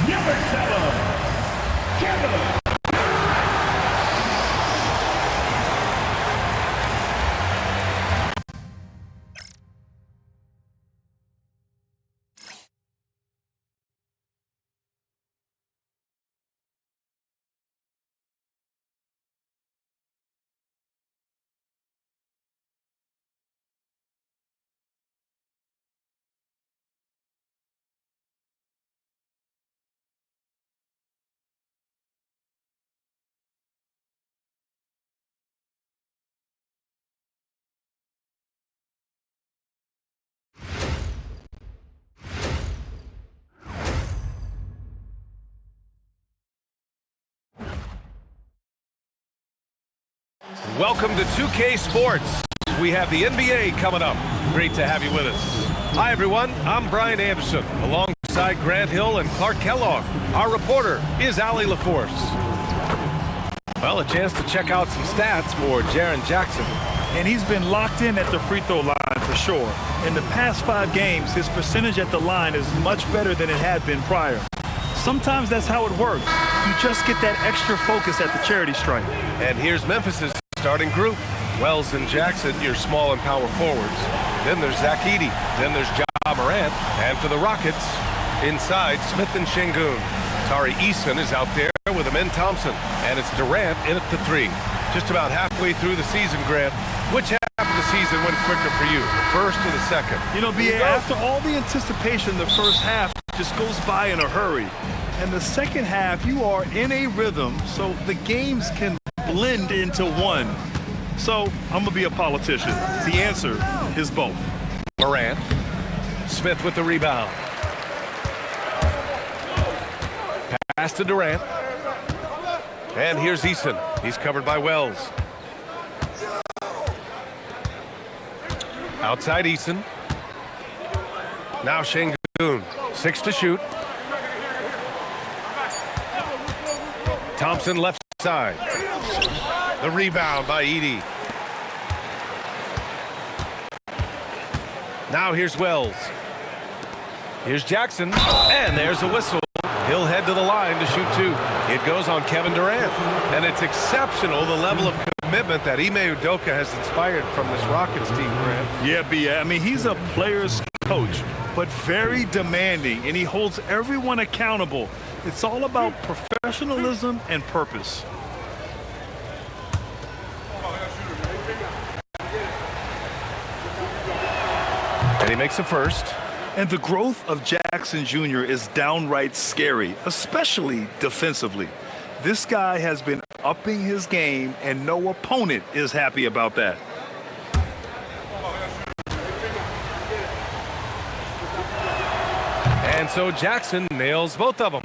Number 7, Kevin. Welcome to 2K Sports. We have the NBA coming up. Great to have you with us. Hi, everyone. I'm Brian Anderson, alongside Grant Hill and Clark Kellogg. Our reporter is Allie LaForce. Well, a chance to check out some stats for Jaren Jackson. And he's been locked in at the free throw line for sure. In the past 5 games, his percentage at the line is much better than it had been prior. Sometimes that's how it works. You just get that extra focus at the charity stripe. And here's Memphis's starting group. Wells and Jackson, your small and power forwards. Then there's Zach Edey. Then there's Ja Morant. And for the Rockets, inside, Smith and Şengün. Tari Eason is out there with Amen Thompson. And it's Durant in at the 3. Just about halfway through the season, Grant. Which half of the season went quicker for you, the first or the second? You know, B.A., after all the anticipation, the first half just goes by in a hurry. And the second half, you are in a rhythm, so the games can blend into one. So I'm going to be a politician. The answer is both. Morant. Smith with the rebound. Pass to Durant. And here's Eason. He's covered by Wells. Outside Eason. Now Şengün. 6 to shoot. Thompson left side. The rebound by Edey. Now here's Wells. Here's Jackson. And there's a whistle. He'll head to the line to shoot 2. It goes on Kevin Durant. And it's exceptional, the level of commitment that Ime Udoka has inspired from this Rockets team, Grant. Yeah, B.A. I mean, he's a player's coach, but very demanding, and he holds everyone accountable. It's all about professionalism and purpose. And he makes a first. And the growth of Jackson Jr. is downright scary, especially defensively. This guy has been upping his game, and no opponent is happy about that. And so Jackson nails both of them.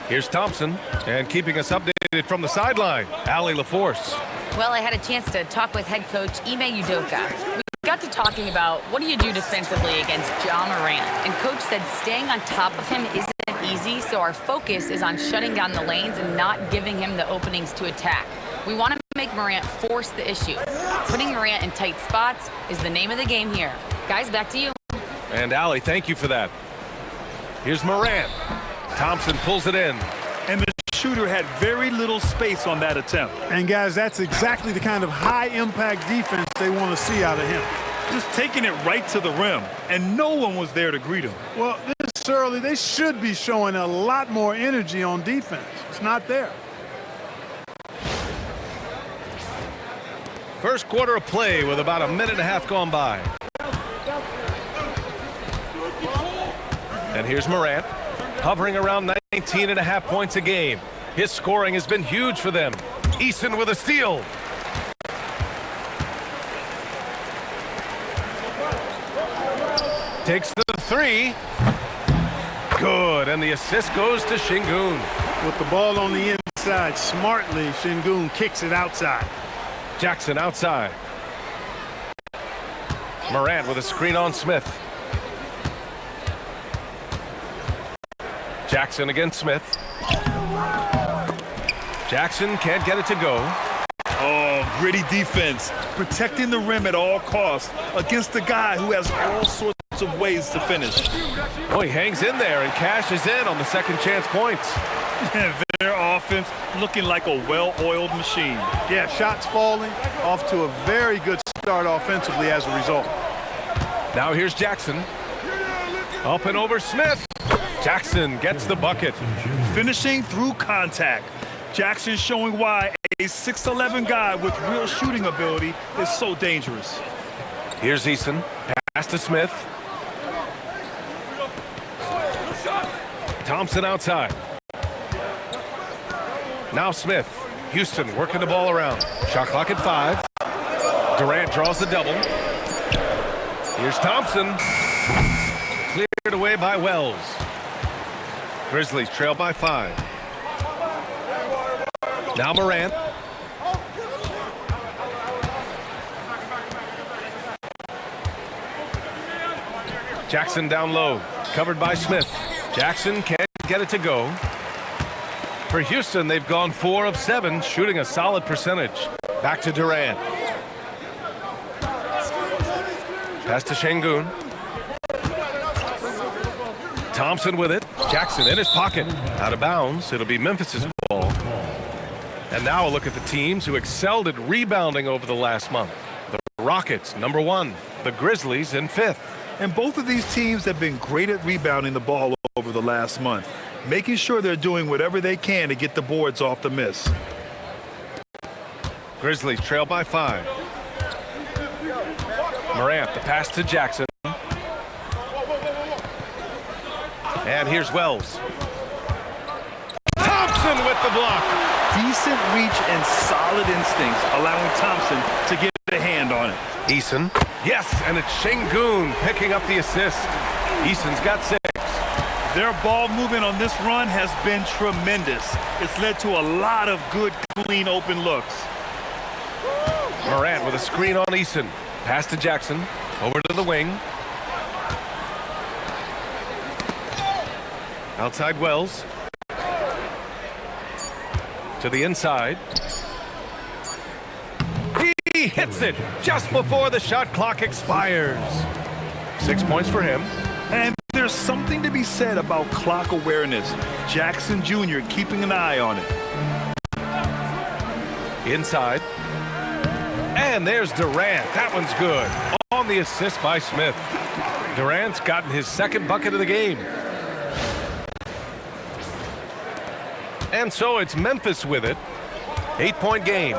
Here's Thompson, and keeping us updated from the sideline, Allie LaForce. Well, I had a chance to talk with head coach Ime Udoka. We got to talking about what do you do defensively against Ja Morant, and coach said staying on top of him isn't easy, so our focus is on shutting down the lanes and not giving him the openings to attack. We want to make Morant force the issue. Putting Morant in tight spots is the name of the game here. Guys, back to you. And Allie, thank you for that. Here's Morant. Thompson pulls it in. And the shooter had very little space on that attempt. And guys, that's exactly the kind of high-impact defense they want to see out of him. Just taking it right to the rim, and no one was there to greet him. Well, this early, they should be showing a lot more energy on defense. It's not there. First quarter of play with about a minute and a half gone by. And here's Morant, hovering around 19.5 points a game. His scoring has been huge for them. Eason with a steal. Takes the 3. Good, and the assist goes to Şengün. With the ball on the inside, smartly, Şengün kicks it outside. Jackson outside. Morant with a screen on Smith. Jackson against Smith. Jackson can't get it to go. Oh, gritty defense, protecting the rim at all costs against a guy who has all sorts of ways to finish. Oh, he hangs in there and cashes in on the second chance points. Their offense looking like a well-oiled machine. Yeah, shots falling, off to a very good start offensively as a result. Now here's Jackson. Up and over Smith. Jackson gets the bucket. Finishing through contact. Jackson showing why a 6'11" guy with real shooting ability is so dangerous. Here's Eason. Pass to Smith. Thompson outside. Now Smith. Houston working the ball around. Shot clock at 5. Durant draws the double. Here's Thompson. Cleared away by Wells. Grizzlies trail by 5. Now Morant. Jackson down low. Covered by Smith. Jackson can't get it to go. For Houston, they've gone 4 of 7, shooting a solid percentage. Back to Durant. Pass to Şengün. Thompson with it. Jackson in his pocket. Out of bounds. It'll be Memphis's ball. And now a look at the teams who excelled at rebounding over the last month. The Rockets, number 1. The Grizzlies in 5th. And both of these teams have been great at rebounding the ball over the last month, making sure they're doing whatever they can to get the boards off the miss. Grizzlies trail by 5. Morant, the pass to Jackson. And here's Wells. Thompson with the block. Decent reach and solid instincts, allowing Thompson to get a hand on it. Eason. Yes, and it's Şengün picking up the assist. Eason's got 6. Their ball movement on this run has been tremendous. It's led to a lot of good, clean, open looks. Morant with a screen on Eason. Pass to Jackson. Over to the wing. Outside Wells. To the inside. He hits it just before the shot clock expires. 6 points for him. And there's something to be said about clock awareness. Jackson Jr. keeping an eye on it. Inside. And there's Durant. That one's good. On the assist by Smith. Durant's gotten his 2nd bucket of the game. And so it's Memphis with it. 8-point game.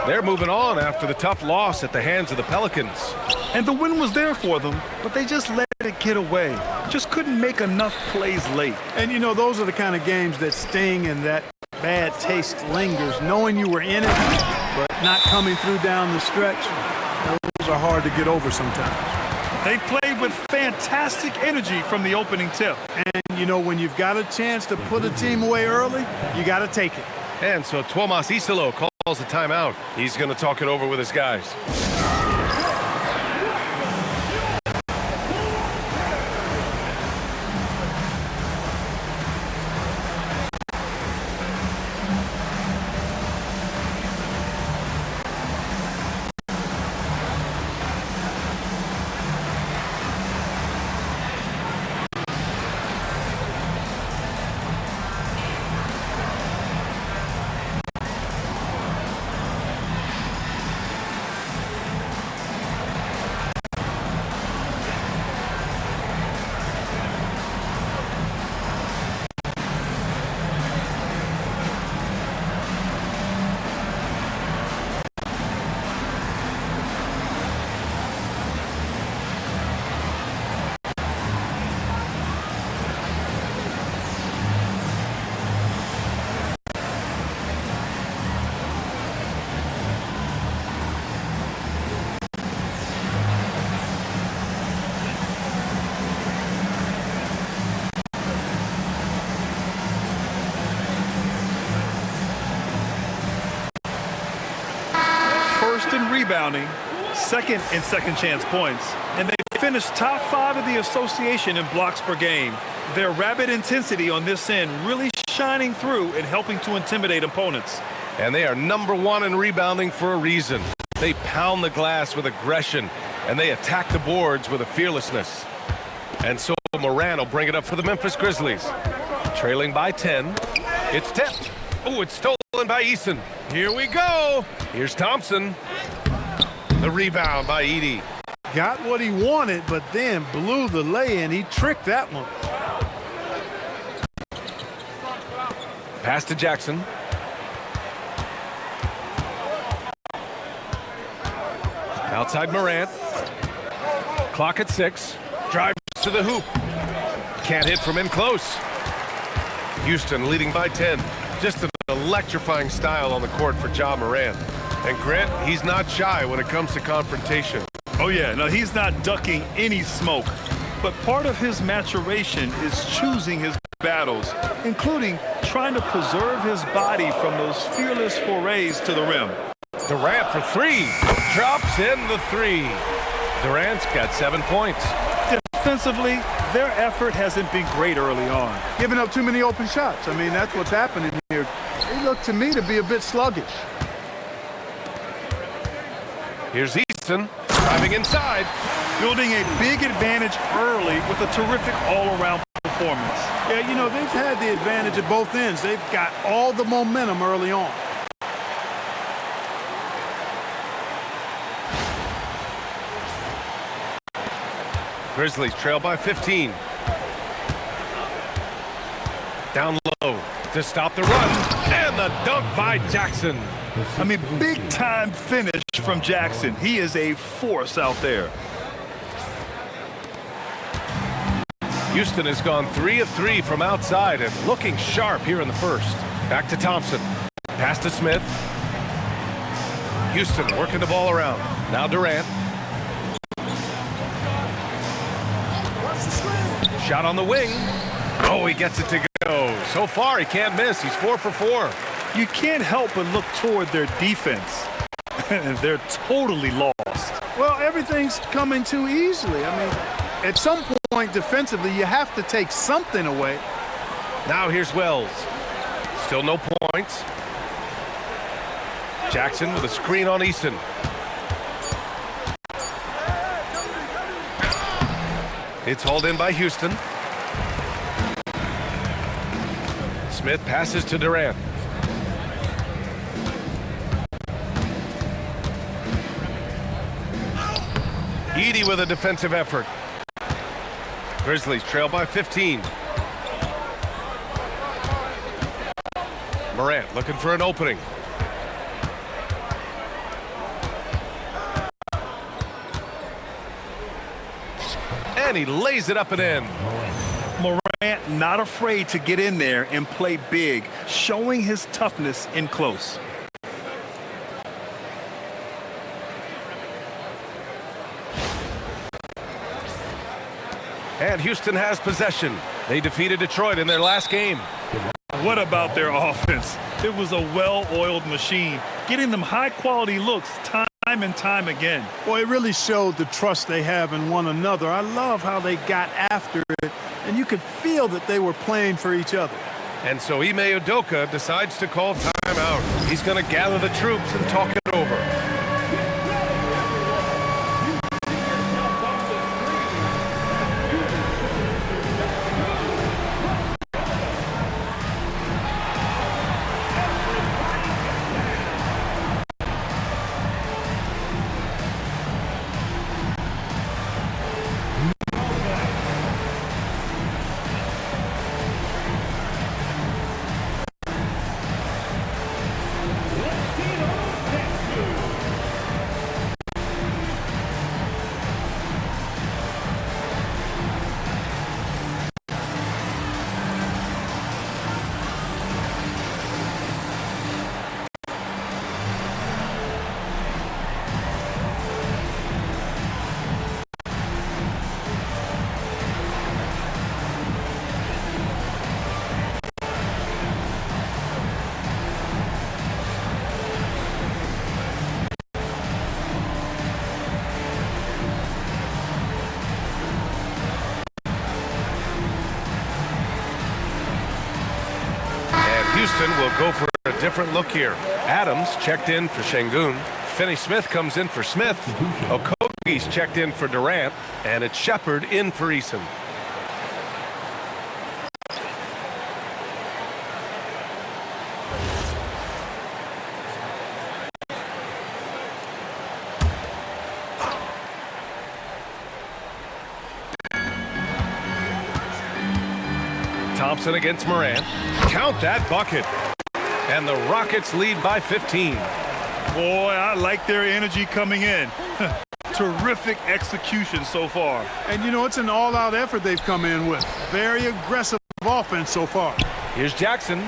They're moving on after the tough loss at the hands of the Pelicans. And the win was there for them, but they just let it get away. Just couldn't make enough plays late. And, you know, those are the kind of games that sting and that bad taste lingers. Knowing you were in it, but not coming through down the stretch, those are hard to get over sometimes. They played with fantastic energy from the opening tip. And, you know, when you've got a chance to put a team away early, you got to take it. And so Tuomas Isalo calls a timeout. He's going to talk it over with his guys. In rebounding, 2nd in second chance points, and they finished top 5 of the association in blocks per game. Their rapid intensity on this end really shining through and helping to intimidate opponents. And they are number 1 in rebounding for a reason. They pound the glass with aggression, and they attack the boards with a fearlessness. And so Moran will bring it up for the Memphis Grizzlies. Trailing by 10. It's tipped. Oh, it's stolen by Eason. Here we go. Here's Thompson. The rebound by Edey. Got what he wanted, but then blew the lay-in. He tricked that one. Pass to Jackson. Outside Morant. Clock at 6. Drives to the hoop. Can't hit from in close. Houston leading by 10. Just an electrifying style on the court for Ja Morant. And Grant, he's not shy when it comes to confrontation. Oh yeah, no, he's not ducking any smoke. But part of his maturation is choosing his battles, including trying to preserve his body from those fearless forays to the rim. Durant for 3. Drops in the 3. Durant's got 7 points. Defensively, their effort hasn't been great early on. Giving up too many open shots. I mean, that's what's happening here. They look to me to be a bit sluggish. Here's Easton driving inside. Building a big advantage early with a terrific all-around performance. Yeah, you know, they've had the advantage at both ends. They've got all the momentum early on. Grizzlies trail by 15. Down low to stop the run. And the dunk by Jackson. I mean, big-time finish from Jackson. He is a force out there. Houston has gone 3 of 3 from outside and looking sharp here in the first. Back to Thompson. Pass to Smith. Houston working the ball around. Now Durant. Shot on the wing. Oh, he gets it to go. So far, he can't miss. He's 4 for 4. You can't help but look toward their defense. They're totally lost. Well, everything's coming too easily. I mean, at some point defensively, you have to take something away. Now here's Wells. Still no points. Jackson with a screen on Easton. It's hauled in by Houston. Smith passes to Durant. Edey with a defensive effort. Grizzlies trail by 15. Morant looking for an opening. And he lays it up and in. Morant not afraid to get in there and play big, showing his toughness in close. And Houston has possession. They defeated Detroit in their last game. What about their offense? It was a well-oiled machine, getting them high-quality looks time and time again. Boy, it really showed the trust they have in one another. I love how they got after it, and you could feel that they were playing for each other. And so Ime Udoka decides to call timeout. He's going to gather the troops and talk it over. Houston will go for a different look here. Adams checked in for Şengün. Finney-Smith comes in for Smith. Okogie's checked in for Durant. And it's Shepard in for Eason. Thompson against Morant. Count that bucket. And the Rockets lead by 15. Boy, I like their energy coming in. Terrific execution so far. And, you know, it's an all-out effort they've come in with. Very aggressive offense so far. Here's Jackson.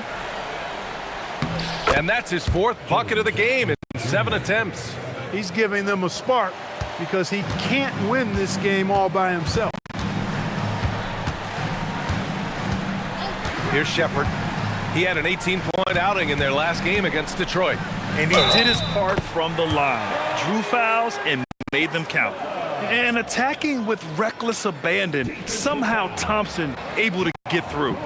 And that's his 4th bucket of the game in 7 attempts. He's giving them a spark because he can't win this game all by himself. Here's Shepard. He had an 18-point outing in their last game against Detroit. And he did his part from the line. Drew fouls and made them count. And attacking with reckless abandon, somehow Thompson able to get through.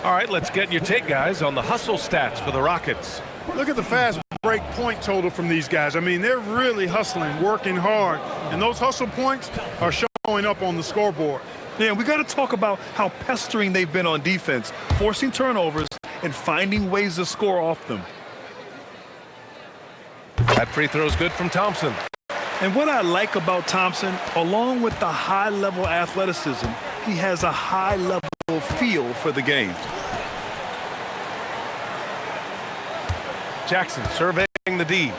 All right, let's get your take, guys, on the hustle stats for the Rockets. Look at the fast break point total from these guys. I mean, they're really hustling, working hard, and those hustle points are showing up on the scoreboard. Yeah, we got to talk about how pestering they've been on defense, forcing turnovers and finding ways to score off them. That free throw is good from Thompson. And what I like about Thompson, along with the high-level athleticism, he has a high-level feel for the game. Jackson surveying the D.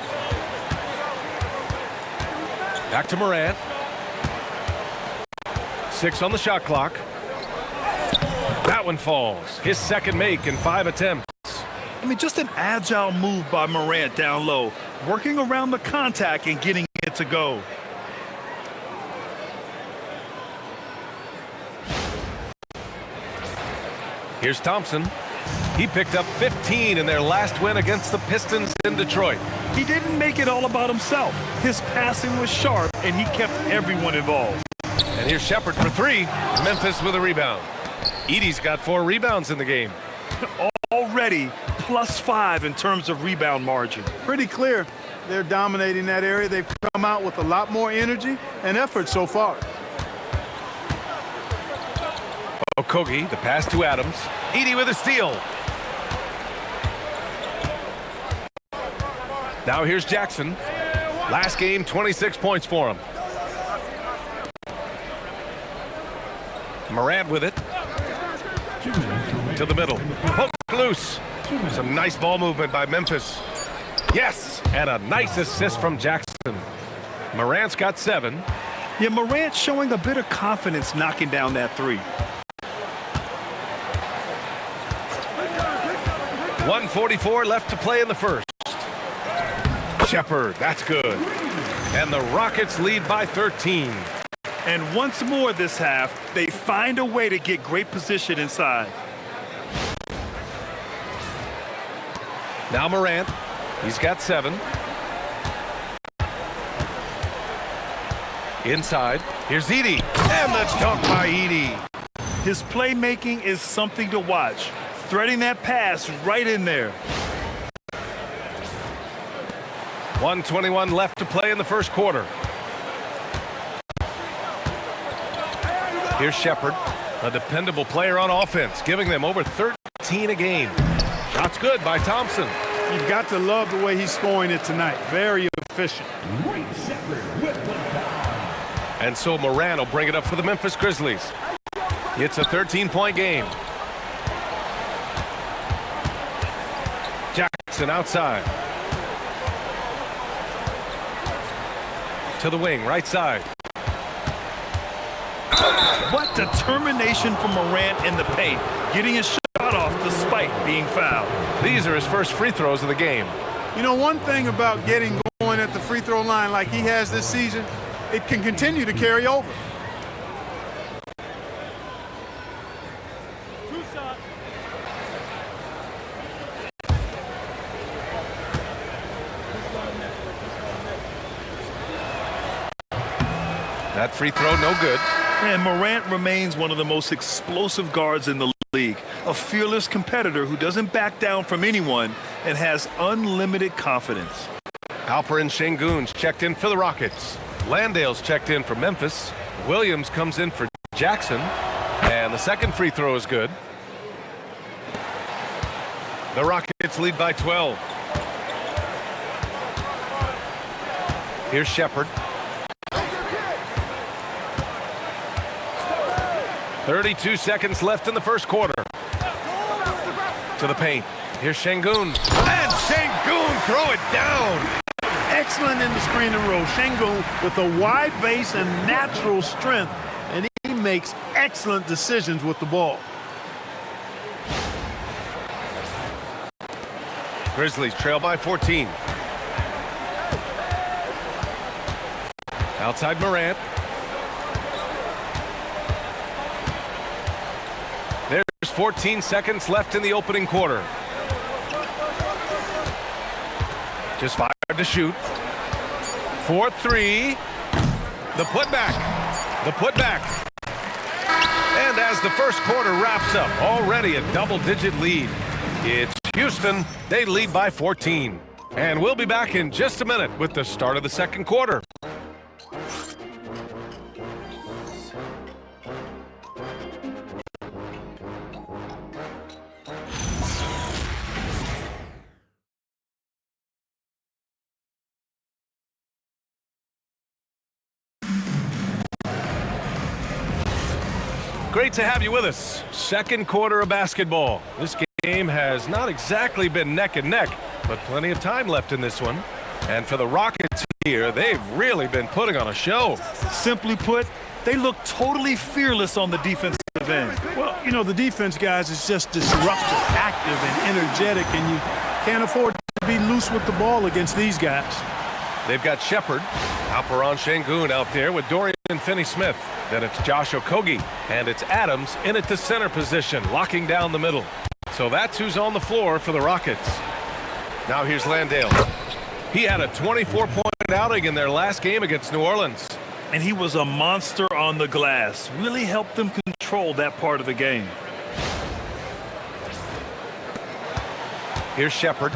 Back to Morant. 6 on the shot clock. That one falls. His 2nd make in 5 attempts. I mean, just an agile move by Morant down low, working around the contact and getting it to go. Here's Thompson. He picked up 15 in their last win against the Pistons in Detroit. He didn't make it all about himself. His passing was sharp, and he kept everyone involved. And here's Shepard for 3. Memphis with a rebound. Edey's got 4 rebounds in the game. Already +5 in terms of rebound margin. Pretty clear they're dominating that area. They've come out with a lot more energy and effort so far. Okogie, the pass to Adams. Edey with a steal. Now here's Jackson. Last game, 26 points for him. Morant with it. To the middle. Poke loose. Some nice ball movement by Memphis. Yes, and a nice assist from Jackson. Morant's got 7. Yeah, Morant showing a bit of confidence knocking down that 3. 1:44 left to play in the first. Shepard, that's good. And the Rockets lead by 13. And once more this half, they find a way to get great position inside. Now Morant, he's got 7. Inside, here's Edey, and the dunk by Edey. His playmaking is something to watch. Threading that pass right in there. 1:21 left to play in the first quarter. Here's Shepard, a dependable player on offense, giving them over 13 a game. Shots good by Thompson. You've got to love the way he's scoring it tonight. Very efficient. And so Morant will bring it up for the Memphis Grizzlies. It's a 13-point game. Jackson outside. To the wing, right side. What determination from Morant in the paint, getting his shot off despite being fouled. These are his first free throws of the game. You know, one thing about getting going at the free throw line like he has this season, it can continue to carry over. That free throw, no good. And Morant remains one of the most explosive guards in the league. A fearless competitor who doesn't back down from anyone and has unlimited confidence. Alperen Sengun's checked in for the Rockets. Landale's checked in for Memphis. Williams comes in for Jackson. And the second free throw is good. The Rockets lead by 12. Here's Shepard. 32 seconds left in the first quarter. to the paint. Here's Şengün. And Şengün throw it down. Excellent in the screen and roll. Şengün with a wide base and natural strength, and he makes excellent decisions with the ball. Grizzlies trail by 14. Outside Morant. There's 14 seconds left in the opening quarter. Just fired to shoot. 4-3. The putback. The putback. And as the first quarter wraps up, already a double-digit lead. It's Houston. They lead by 14. And we'll be back in just a minute with the start of the second quarter. Great to have you with us. Second quarter of basketball. This game has not exactly been neck and neck, but plenty of time left in this one. And for the Rockets here, they've really been putting on a show. Simply put, they look totally fearless on the defensive end. Well, you know, the defense, guys, is just disruptive, active, and energetic, and you can't afford to be loose with the ball against these guys. They've got Shepard, Alperen Şengün out there with Dorian Finney-Smith. Then it's Josh Okogie, and it's Adams in at the center position, locking down the middle. So that's who's on the floor for the Rockets. Now here's Landale. He had a 24-point outing in their last game against New Orleans. And he was a monster on the glass. Really helped them control that part of the game. Here's Shepard.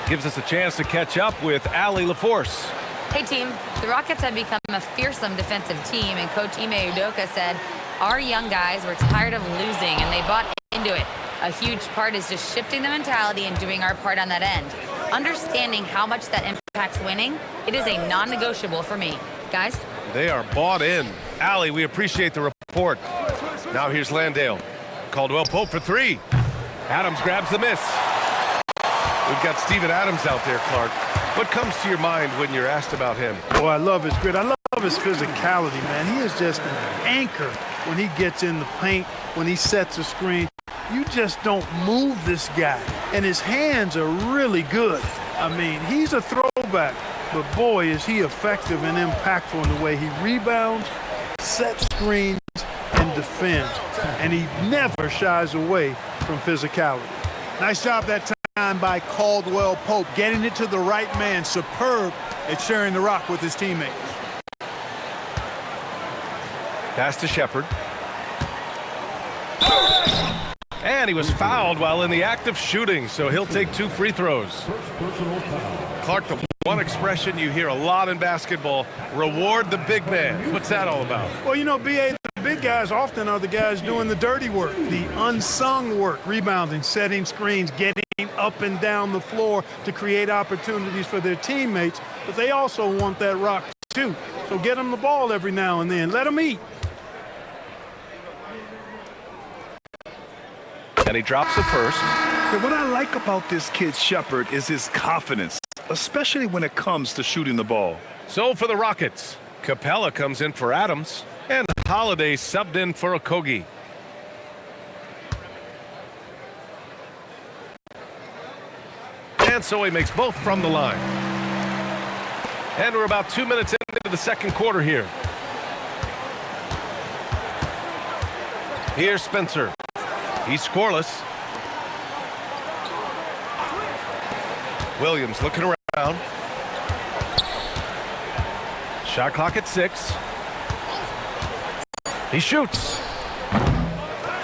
Gives us a chance to catch up with Allie LaForce. Hey team, the Rockets have become a fearsome defensive team, and Coach Ime Udoka said, our young guys were tired of losing and they bought into it. A huge part is just shifting the mentality and doing our part on that end. Understanding how much that impacts winning, it is a non-negotiable for me. Guys? They are bought in. Allie, we appreciate the report. Now here's Landale. Caldwell Pope for three. Adams grabs the miss. We've got Steven Adams out there, Clark. What comes to your mind when you're asked about him? Oh, I love his grit. I love his physicality, man. He is just an anchor when he gets in the paint, when he sets a screen. You just don't move this guy. And his hands are really good. I mean, he's a throwback, but boy, is he effective and impactful in the way he rebounds, sets screens, and defends. And he never shies away from physicality. Nice job that time by Caldwell Pope, getting it to the right man. Superb at sharing the rock with his teammates. Pass to Shepard. And he was fouled while in the act of shooting, so he'll take 2 free throws. Clark, the one expression you hear a lot in basketball, reward the big man. What's that all about? Well, you know, B.A., the big guys often are the guys doing the dirty work, the unsung work, rebounding, setting screens, getting up and down the floor to create opportunities for their teammates, but they also want that rock too. So get them the ball every now and then. Let them eat. And he drops the first. Yeah, what I like about this kid Shepard is his confidence, especially when it comes to shooting the ball. So for the Rockets, Capella comes in for Adams, and Holiday subbed in for Okogie. And so he makes both from the line. And we're about 2 minutes into the second quarter here. Here's Spencer. He's scoreless. Williams looking around. Shot clock at 6. He shoots.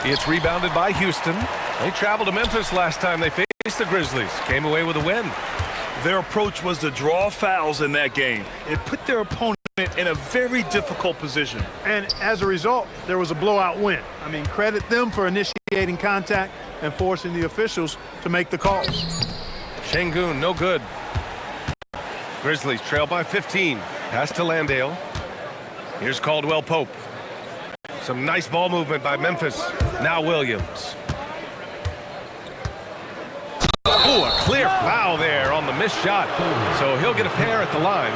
It's rebounded by Houston. They traveled to Memphis last time they faced the Grizzlies. Came away with a win. Their approach was to draw fouls in that game. It put their opponent in a very difficult position. And as a result, there was a blowout win. I mean, credit them for initiating contact and forcing the officials to make the calls. Şengün, no good. Grizzlies trail by 15. Pass to Landale. Here's Caldwell Pope. Some nice ball movement by Memphis. Now Williams. Ooh, a clear foul there on the missed shot. So he'll get a pair at the line.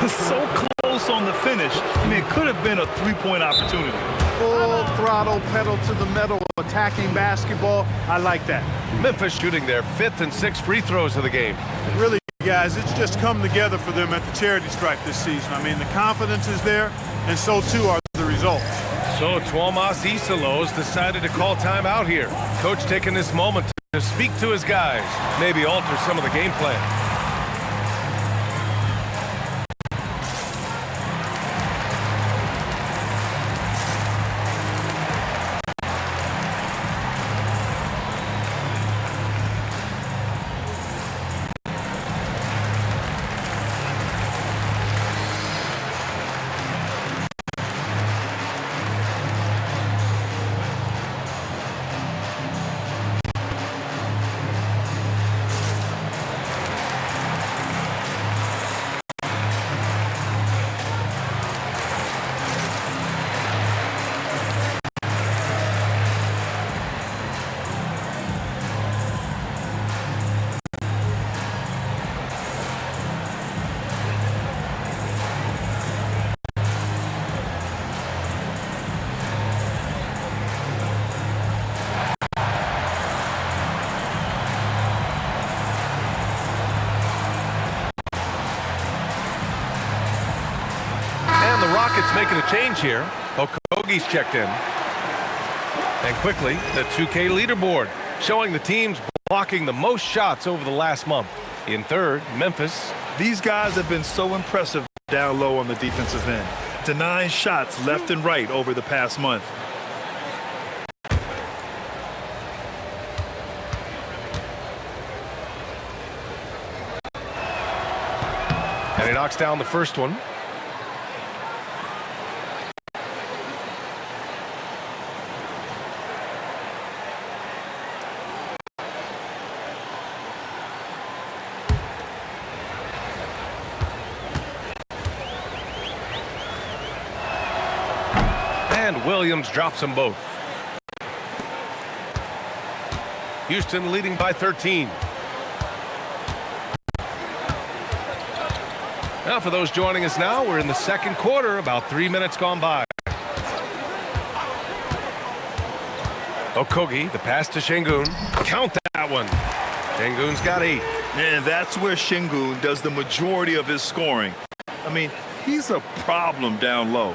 So close on the finish. I mean, it could have been a three-point opportunity. Full throttle, pedal to the metal, attacking basketball. I like that. Memphis shooting their 5th and 6th free throws of the game. Really, guys, it's just come together for them at the charity stripe this season. I mean, the confidence is there, and so too are the results. So Tuomas Isalos decided to call timeout here. Coach taking this moment to speak to his guys, maybe alter some of the game plan. And the Rockets making a change here. Okogie's checked in. And quickly, the 2K leaderboard showing the teams blocking the most shots over the last month. In third, Memphis. These guys have been so impressive down low on the defensive end, denying shots left and right over the past month. And he knocks down the first one. And Williams drops them both. Houston leading by 13. Now, for those joining us now, we're in the second quarter, about 3 minutes gone by. Okogie, the pass to Şengün. Count that one. Şengün's got 8. And that's where Şengün does the majority of his scoring. I mean, he's a problem down low.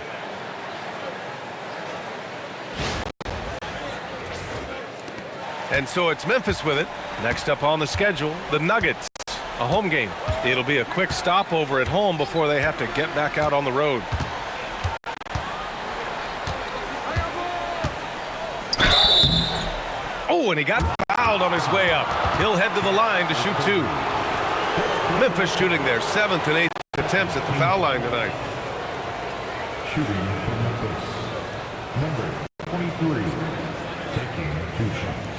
And so it's Memphis with it. Next up on the schedule, the Nuggets, a home game. It'll be a quick stopover at home before they have to get back out on the road. Oh, and he got fouled on his way up. He'll head to the line to shoot 2. Memphis shooting their 7th and 8th attempts at the foul line tonight. Shooting for Memphis. Number 23, taking 2 shots.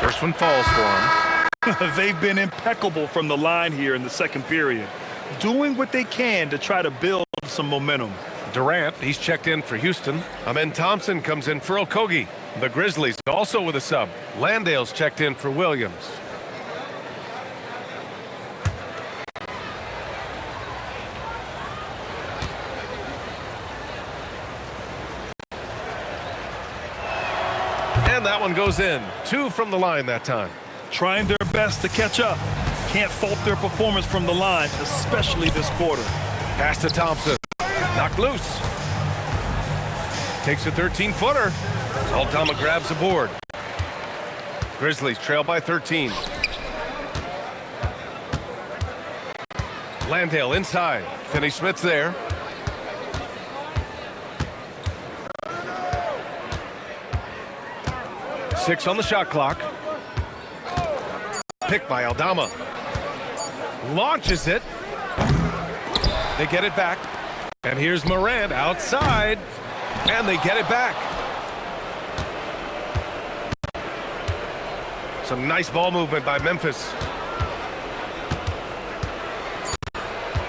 First one falls for him. They've been impeccable from the line here in the second period, doing what they can to try to build some momentum. Durant, he's checked in for Houston. Amen Thompson comes in for Okogie. The Grizzlies also with a sub. Landale's checked in for Williams. And that one goes in. 2 from the line that time. Trying their best to catch up. Can't fault their performance from the line, especially this quarter. Pass to Thompson. Knocked loose. Takes a 13-footer. Aldama grabs a board. Grizzlies trail by 13. Landale inside. Finney-Smith's there. Six on the shot clock. Picked by Aldama. Launches it. They get it back. And here's Morant outside. And they get it back. Some nice ball movement by Memphis.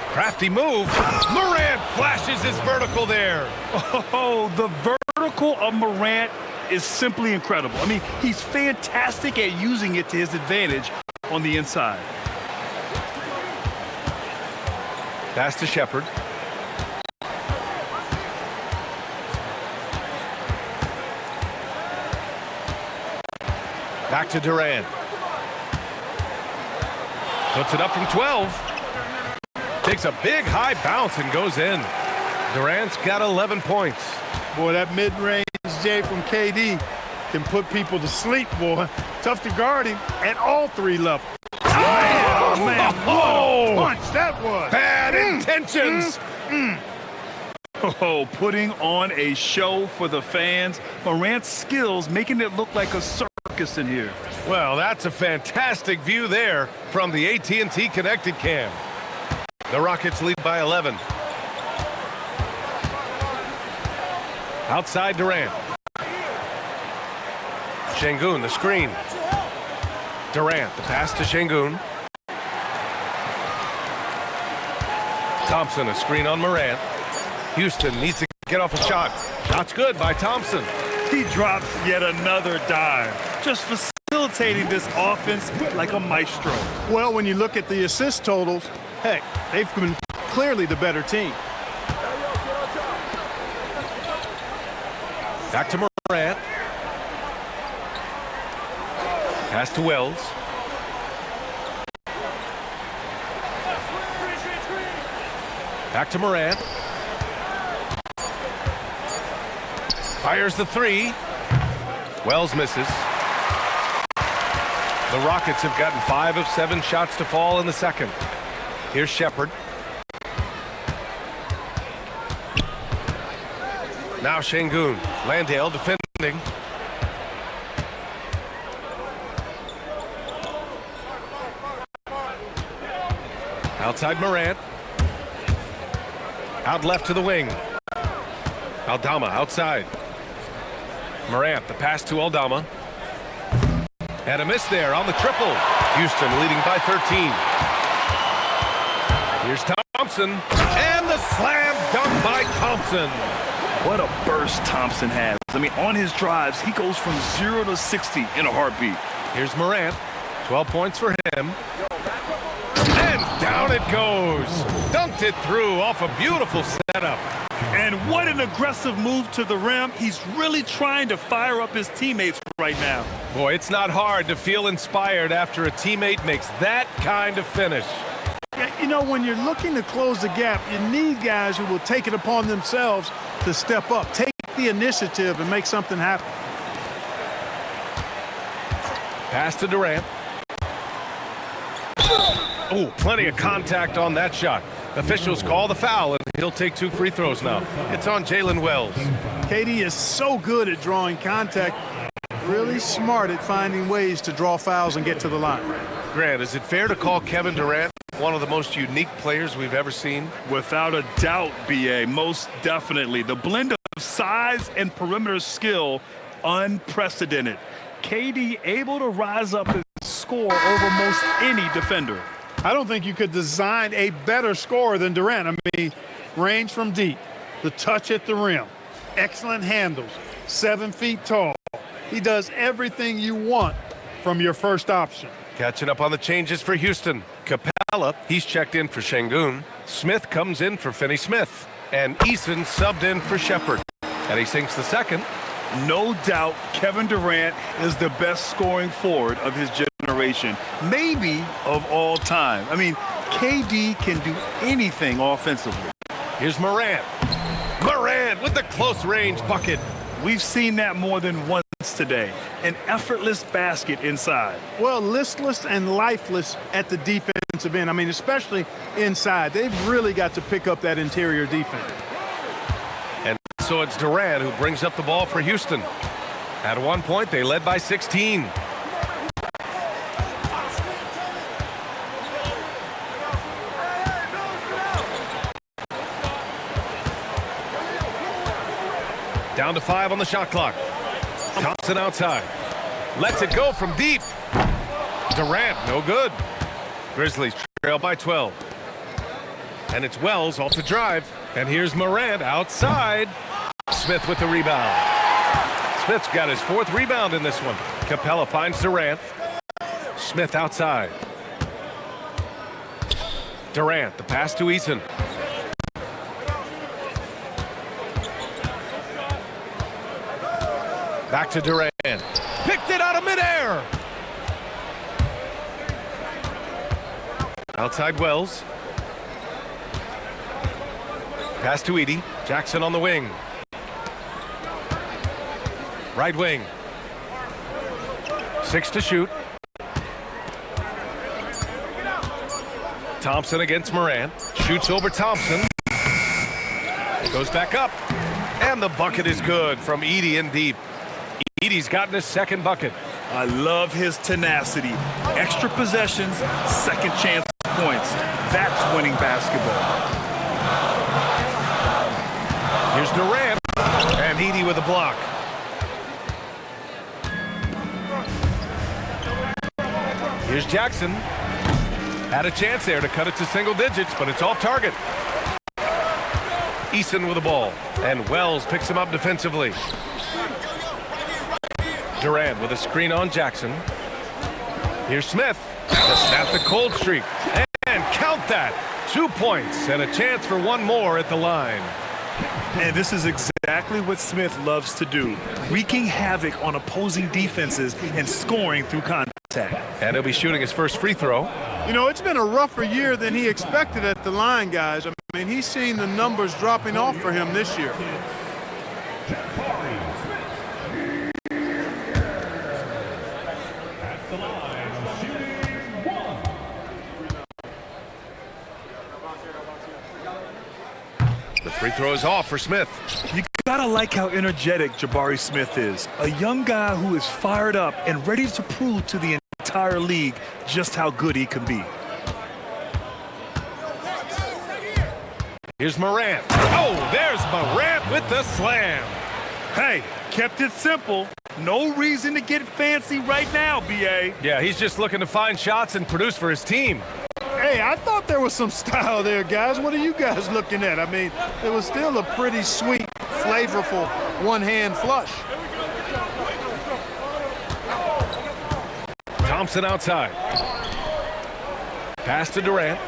Crafty move. Morant flashes his vertical there. Oh, the vertical of Morant is simply incredible. I mean, he's fantastic at using it to his advantage on the inside. Pass to Shepard. Back to Durant. Puts it up from 12. Takes a big high bounce and goes in. Durant's got 11 points. Boy, that mid-range J from KD can put people to sleep, boy. Tough to guard him at all three levels. Oh, man, what a punch that was. Bad intentions. Oh, putting on a show for the fans. Morant's skills making it look like a circus in here. Well, that's a fantastic view there from the AT&T Connected Cam. The Rockets lead by 11. Outside Durant. Şengün, the screen. Durant, the pass to Şengün. Thompson, a screen on Morant. Houston needs to get off a shot. Shot's good by Thompson. He drops yet another dime, just facilitating this offense like a maestro. Well, when you look at the assist totals, heck, they've been clearly the better team. Back to Morant. Pass to Wells. Back to Morant. Fires the three. Wells misses. The Rockets have gotten 5 of 7 shots to fall in the second. Here's Shepard. Now Şengün. Landale defending. Outside Morant. Out left to the wing. Aldama outside. Morant, the pass to Aldama. And a miss there on the triple. Houston leading by 13. Here's Thompson. And the slam dunk by Thompson. What a burst Thompson has. I mean, on his drives, he goes from 0 to 60 in a heartbeat. Here's Morant. 12 points for him. And down it goes. Dunked it through off a beautiful setup. And what an aggressive move to the rim. He's really trying to fire up his teammates right now. Boy, it's not hard to feel inspired after a teammate makes that kind of finish. Yeah, you know, when you're looking to close the gap, you need guys who will take it upon themselves to step up, take the initiative, and make something happen. Pass to Durant. Oh, plenty of contact on that shot. Officials call the foul, and he'll take 2 free throws now. It's on Jalen Wells. KD is so good at drawing contact, really smart at finding ways to draw fouls and get to the line. Grant, is it fair to call Kevin Durant one of the most unique players we've ever seen? Without a doubt, B.A., most definitely. The blend of size and perimeter skill, unprecedented. KD able to rise up and score over most any defender. I don't think you could design a better scorer than Durant. I mean, range from deep, the touch at the rim, excellent handles, 7 feet tall. He does everything you want from your first option. Catching up on the changes for Houston. Capella, he's checked in for Şengün. Smith comes in for Finney-Smith. And Eason subbed in for Shepard. And he sinks the second. No doubt Kevin Durant is the best scoring forward of his generation, maybe of all time. I mean, KD can do anything offensively. Here's Morant. Morant with the close range bucket. We've seen that more than once today. An effortless basket inside. Well, listless and lifeless at the defensive end. I mean, especially inside. They've really got to pick up that interior defense. And so it's Durant who brings up the ball for Houston. At one point, they led by 16. Down to 5 on the shot clock. Thompson outside. Lets it go from deep. Durant, no good. Grizzlies trail by 12. And it's Wells off the drive. And here's Morant outside. Smith with the rebound. Smith's got his 4th rebound in this one. Capella finds Durant. Smith outside. Durant, the pass to Eason. Back to Durant. Picked it out of midair. Outside Wells. Pass to Edey. Jackson on the wing. Right wing. 6 to shoot. Thompson against Morant. Shoots over Thompson. Goes back up. And the bucket is good from Edey in deep. Edey's gotten his 2nd bucket. I love his tenacity. Extra possessions, second chance points. That's winning basketball. Here's Durant. And Edey with a block. Here's Jackson. Had a chance there to cut it to single digits, but it's off target. Eason with the ball. And Wells picks him up defensively. Durant with a screen on Jackson. Here's Smith to snap the cold streak. And count that. 2 points and a chance for one more at the line. And this is exactly what Smith loves to do. Wreaking havoc on opposing defenses and scoring through contact. And he'll be shooting his first free throw. You know, it's been a rougher year than he expected at the line, guys. I mean, he's seen the numbers dropping off for him this year. The free throw is off for Smith. You gotta like how energetic Jabari Smith is. A young guy who is fired up and ready to prove to the entire league just how good he can be. Here's Morant. Oh, there's Morant with the slam. Hey, kept it simple. No reason to get fancy right now, B.A. Yeah, he's just looking to find shots and produce for his team. Hey, I thought there was some style there, guys. What are you guys looking at? I mean, it was still a pretty sweet, flavorful one-hand flush. Thompson outside. Pass to Durant.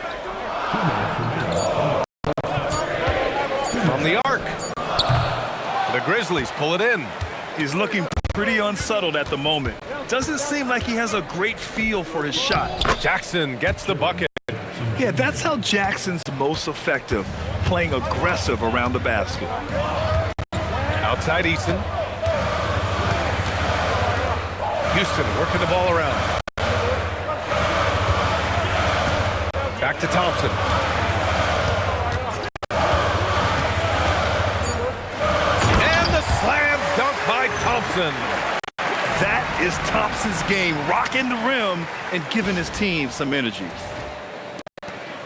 From the arc. The Grizzlies pull it in. He's looking pretty unsettled at the moment. Doesn't seem like he has a great feel for his shot. Jackson gets the bucket. Yeah, that's how Jackson's most effective, playing aggressive around the basket. Outside Eason. Houston working the ball around. Back to Thompson. And the slam dunk by Thompson. That is Thompson's game, rocking the rim and giving his team some energy.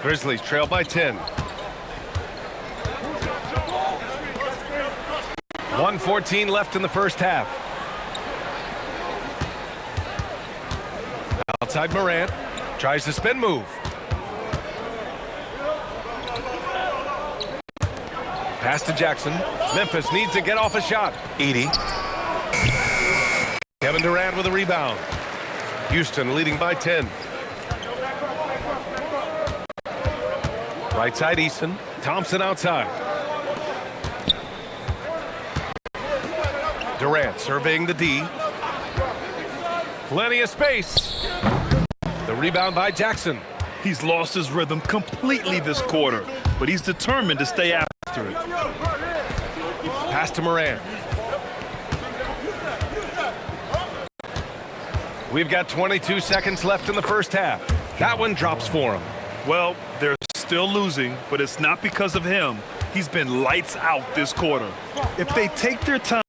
Grizzlies trail by 10. 1:14 left in the first half. Outside Morant. Tries the spin move. Pass to Jackson. Memphis needs to get off a shot. Edey. Kevin Durant with a rebound. Houston leading by 10. Right side Eason. Thompson outside. Durant surveying the D. Plenty of space. The rebound by Jackson. He's lost his rhythm completely this quarter, but he's determined to stay after it. Pass to Morant. We've got 22 seconds left in the first half. That one drops for him. Well, they're still losing, but it's not because of him. He's been lights out this quarter. If they take their time,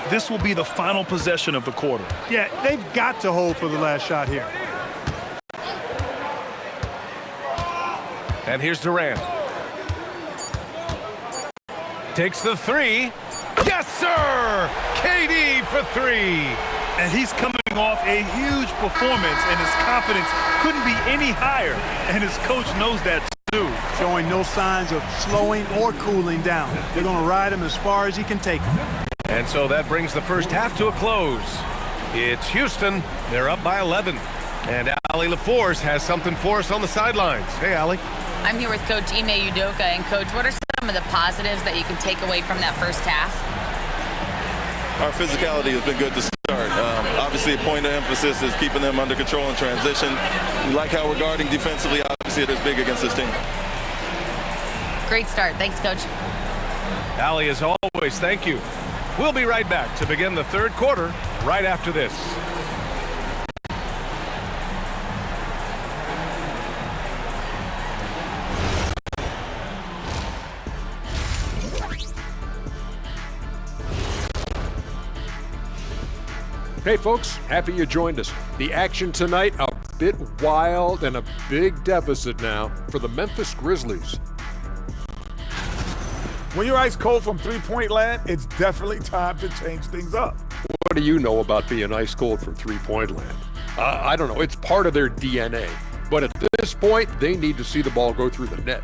this will be the final possession of the quarter. Yeah, they've got to hold for the last shot here. And here's Durant. Takes the three. Yes, sir! KD for three. And he's coming off a huge performance, and his confidence couldn't be any higher, and his coach knows that too. Showing no signs of slowing or cooling down. They're going to ride him as far as he can take him. And so that brings the first half to a close. It's Houston. They're up by 11. And Allie LaForce has something for us on the sidelines. Hey, Allie. I'm here with Coach Ime Udoka. And, Coach, what are some of the positives that you can take away from that first half? Our physicality has been good to start. Obviously, a point of emphasis is keeping them under control in transition. We like how we're guarding defensively. Obviously, it is big against this team. Great start. Thanks, Coach. Allie, as always, thank you. We'll be right back to begin the third quarter right after this. Hey folks, happy you joined us. The action tonight, a bit wild and a big deficit now for the Memphis Grizzlies. When you're ice cold from three-point land, it's definitely time to change things up. What do you know about being ice cold from three-point land? I don't know, it's part of their DNA. But at this point, they need to see the ball go through the net.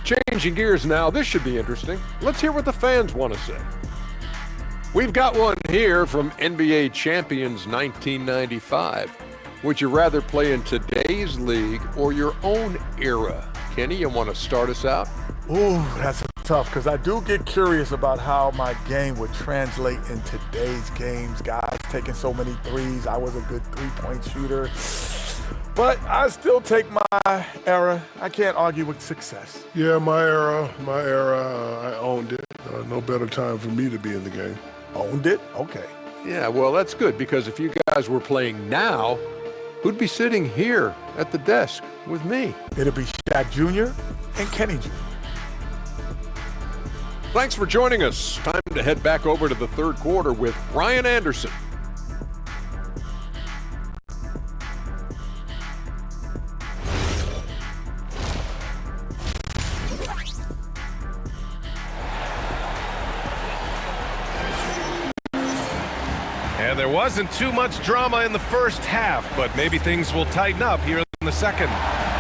Changing gears now, this should be interesting. Let's hear what the fans want to say. We've got one here from NBA Champions 1995. Would you rather play in today's league or your own era? Kenny, you want to start us out? Ooh, that's tough because I do get curious about how my game would translate in today's games. Guys taking so many threes. I was a good three-point shooter. But I still take my era. I can't argue with success. Yeah, my era, I owned it. No better time for me to be in the game. Owned it? Okay. Yeah, well, that's good because if you guys were playing now, who'd be sitting here at the desk with me? It'll be Shaq Jr. and Kenny Jr. Thanks for joining us. Time to head back over to the third quarter with Ryan Anderson. And there wasn't too much drama in the first half, but maybe things will tighten up here in the second.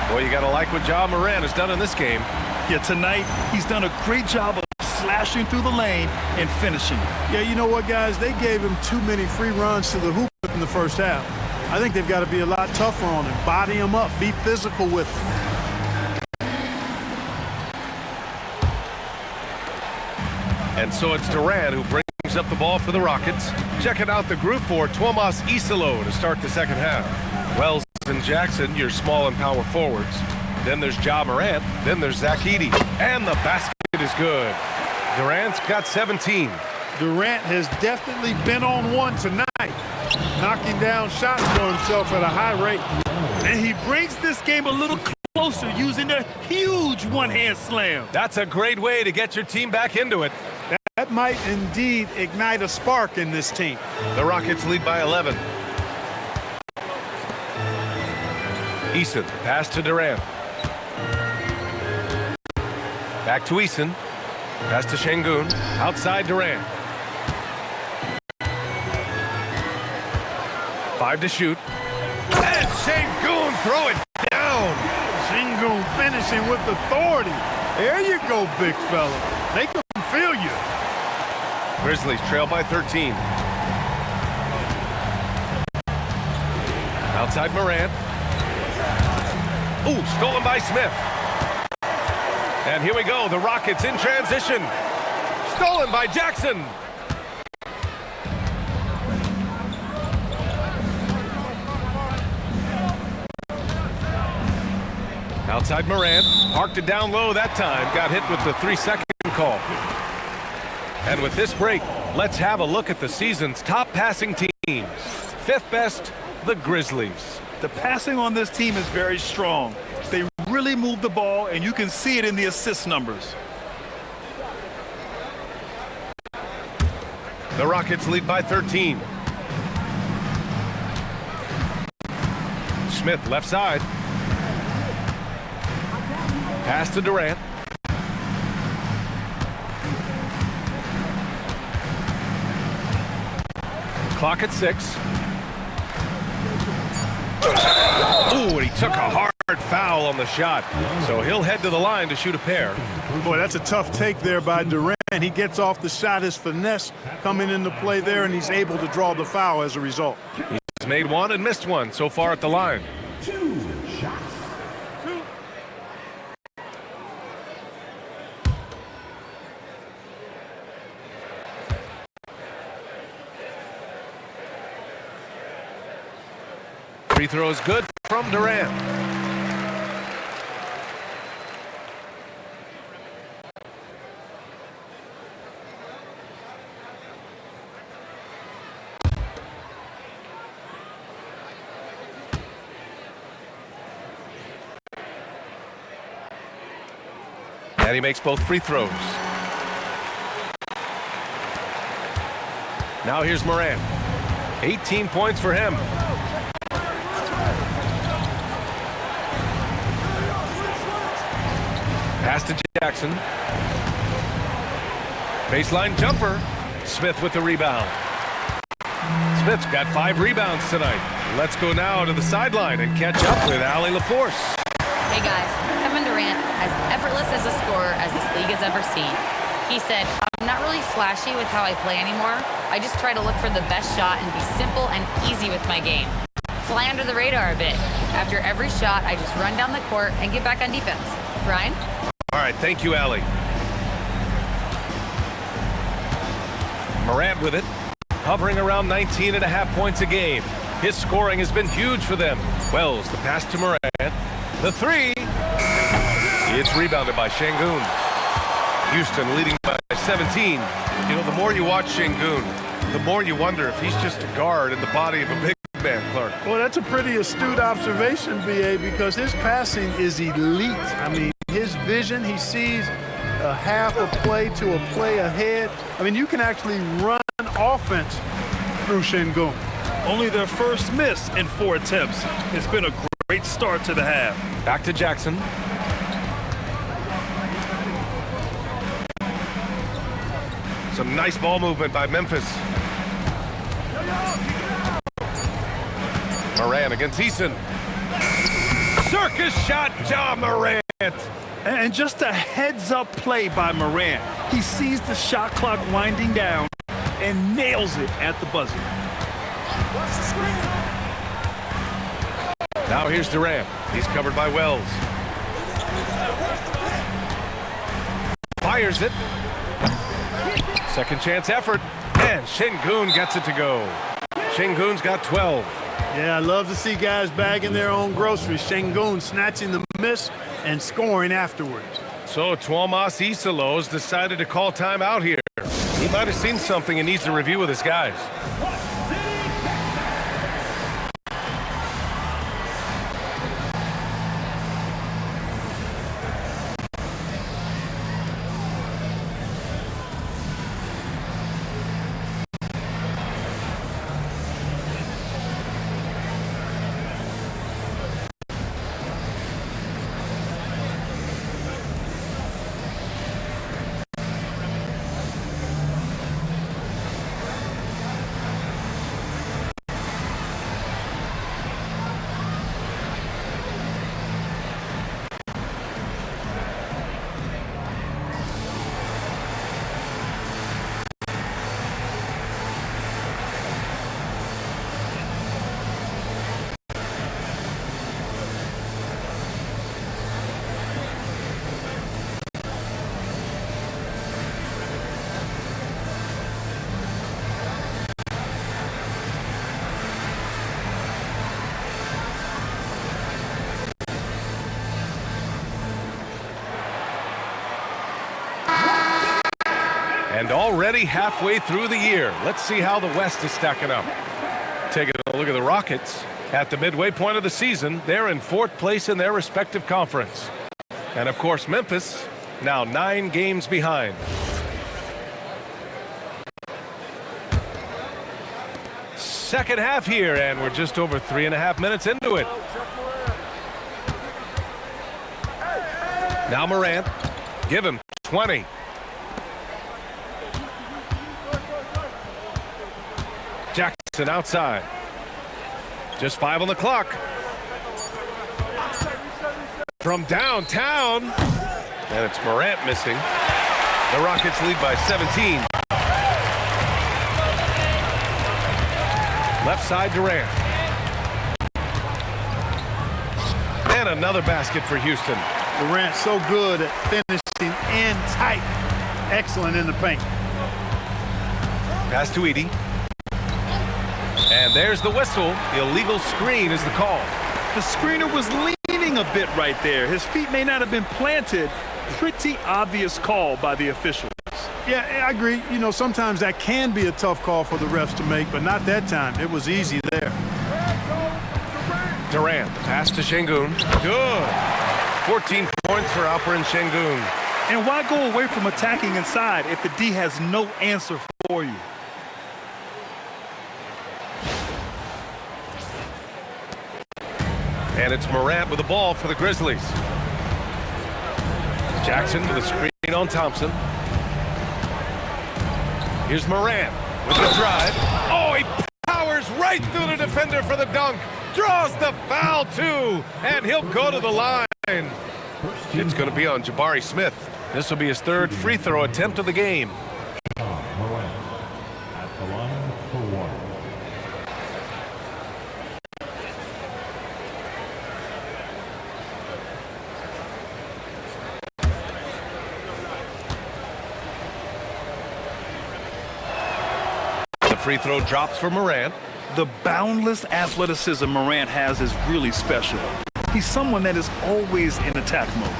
Boy, you got to like what Ja Morant has done in this game. Yeah, tonight he's done a great job of slashing through the lane and finishing. Yeah, you know what, guys? They gave him too many free runs to the hoop in the first half. I think they've got to be a lot tougher on him, body him up, be physical with him. And so it's Durant who brings up the ball for the Rockets. Checking out the group for Tuomas Isalo to start the second half. Wells and Jackson, your small and power forwards. Then there's Ja Morant. Then there's Zach Edey. And the basket is good. Durant's got 17. Durant has definitely been on one tonight, knocking down shots for himself at a high rate. And he brings this game a little closer using a huge one-hand slam. That's a great way to get your team back into it. That might indeed ignite a spark in this team. The Rockets lead by 11. Eason, pass to Durant. Back to Eason. Pass to Şengün. Outside Durant. 5 to shoot. And Şengün throw it down. Şengün finishing with authority. There you go, big fella. Make them feel you. Grizzlies trail by 13. Outside Morant. Ooh, stolen by Smith. And here we go, the Rockets in transition. Stolen by Jackson. Outside Morant, parked it down low that time, got hit with the 3-second call. And with this break, let's have a look at the season's top passing teams. Fifth best, the Grizzlies. The passing on this team is very strong. They really move the ball, and you can see it in the assist numbers. The Rockets lead by 13. Smith left side. Pass to Durant. Clock at 6. Ooh, and he took a hard foul on the shot. So he'll head to the line to shoot a pair. Boy, that's a tough take there by Durant. He gets off the shot, his finesse coming into play there, and he's able to draw the foul as a result. He's made one and missed one so far at the line. 2 shots. Free throw is good from Durant. And he makes both free throws. Now here's Morant. 18 points for him. Pass to Jackson. Baseline jumper. Smith with the rebound. Smith's got 5 rebounds tonight. Let's go now to the sideline and catch up with Allie LaForce. Hey guys, Kevin Durant, as effortless as a scorer as this league has ever seen. He said, I'm not really flashy with how I play anymore. I just try to look for the best shot and be simple and easy with my game. Fly under the radar a bit. After every shot, I just run down the court and get back on defense. Brian? All right, thank you, Allie. Morant with it, hovering around 19.5 points a game. His scoring has been huge for them. Wells, the pass to Morant. The 3. It's rebounded by Şengün. Houston leading by 17. You know, the more you watch Şengün, the more you wonder if he's just a guard in the body of a big man, Clark. Well, that's a pretty astute observation, B.A., because his passing is elite. I mean, his vision, he sees a half a play to a play ahead. I mean, you can actually run offense through Şengün. Only their first miss in 4 attempts. It's been a great start to the half. Back to Jackson. Some nice ball movement by Memphis. Morant against Eason. Circus shot, Ja Morant. And just a heads-up play by Morant. He sees the shot clock winding down and nails it at the buzzer. Now here's Durant. He's covered by Wells. Fires it. Second chance effort. And Şengün gets it to go. Şengün's got 12. Yeah, I love to see guys bagging their own groceries. Şengün snatching the miss and scoring afterwards. So Tuomas Isalos decided to call time out here. He might have seen something and needs to review with his guys. And already halfway through the year, let's see how the West is stacking up. Taking a look at the Rockets. At the midway point of the season, they're in 4th place in their respective conference. And of course, Memphis, now 9 games behind. Second half here, and we're just over 3.5 minutes into it. Now Morant, give him 20. Jackson. Jackson outside. Just 5 on the clock. From downtown. And it's Morant missing. The Rockets lead by 17. Left side, Durant. And another basket for Houston. Durant so good at finishing in tight. Excellent in the paint. Pass to Edey. And there's the whistle. The illegal screen is the call. The screener was leaning a bit right there. His feet may not have been planted. Pretty obvious call by the officials. Yeah, I agree. You know, sometimes that can be a tough call for the refs to make, but not that time. It was easy there. Durant, the pass to Şengün. Good. 14 points for Alperen Şengün. And why go away from attacking inside if the D has no answer for you? And it's Morant with the ball for the Grizzlies. Jackson with a screen on Thompson. Here's Morant with the drive. Oh, he powers right through the defender for the dunk. Draws the foul, too. And he'll go to the line. It's going to be on Jabari Smith. This will be his third free throw attempt of the game. Morant at the line for one. The free throw drops for Morant. The boundless athleticism Morant has is really special. He's someone that is always in attack mode.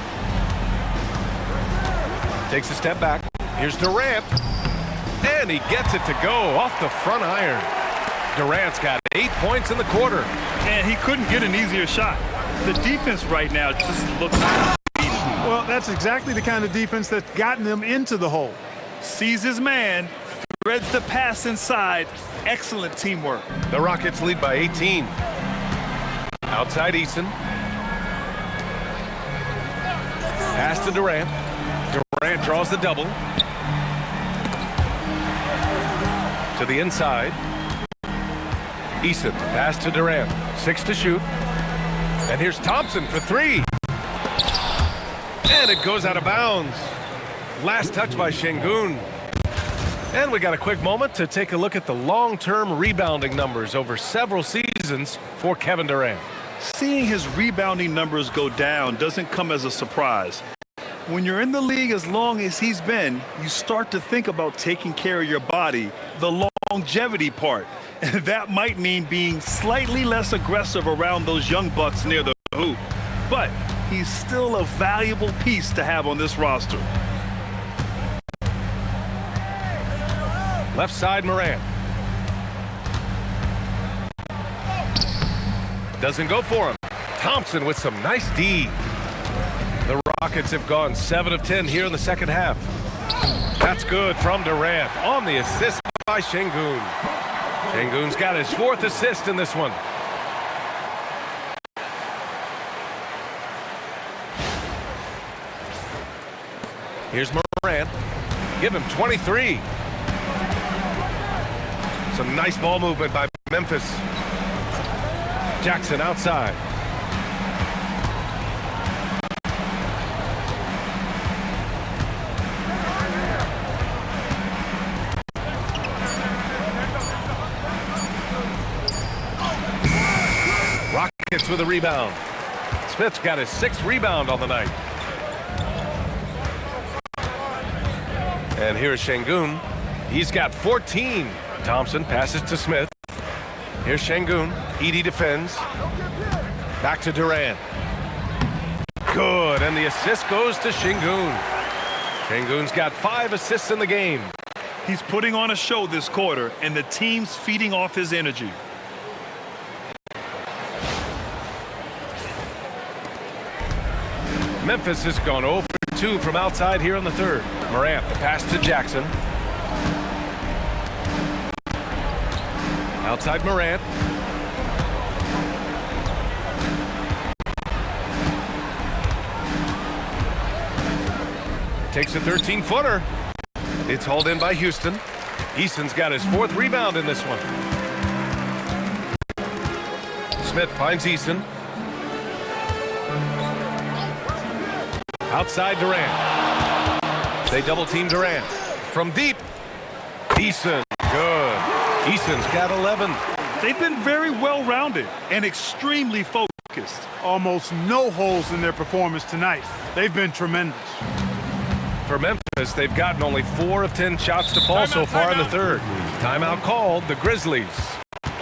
Takes a step back. Here's Durant. And he gets it to go off the front iron. Durant's got 8 points in the quarter. And he couldn't get an easier shot. The defense right now just looks... Well, that's exactly the kind of defense that's gotten them into the hole. Sees his man, threads the pass inside. Excellent teamwork. The Rockets lead by 18. Outside Eason. Pass to Durant. Durant draws the double. To the inside. Eason, pass to Durant. 6 to shoot. And here's Thompson for 3. And it goes out of bounds. Last touch by Şengün. And we got a quick moment to take a look at the long-term rebounding numbers over several seasons for Kevin Durant. Seeing his rebounding numbers go down doesn't come as a surprise. When you're in the league as long as he's been, you start to think about taking care of your body, the longevity part. And that might mean being slightly less aggressive around those young bucks near the hoop. But he's still a valuable piece to have on this roster. Left side, Morant. Doesn't go for him. Thompson with some nice D. The Rockets have gone 7 of 10 here in the second half. That's good from Durant on the assist by Şengün. Şengün's got his 4th assist in this one. Here's Morant. Give him 23. Some nice ball movement by Memphis. Jackson outside. Rockets with a rebound. Smith's got his 6th rebound on the night. And here's Şengün. He's got 14. Thompson passes to Smith. Here's Şengün. Edey defends. Back to Durant. Good, and the assist goes to Şengün. Şengün's got 5 assists in the game. He's putting on a show this quarter, and the team's feeding off his energy. Memphis has gone 0 for 2 from outside here in the third. Morant, the pass to Jackson. Outside Morant. Takes a 13-footer. It's hauled in by Houston. Eason's got his 4th rebound in this one. Smith finds Eason. Outside Durant. They double team Durant. From deep. Eason. Good. Eason's got 11. They've been very well-rounded and extremely focused. Almost no holes in their performance tonight. They've been tremendous. For Memphis, they've gotten only 4 of 10 shots to fall so far in the third. Timeout called, the Grizzlies.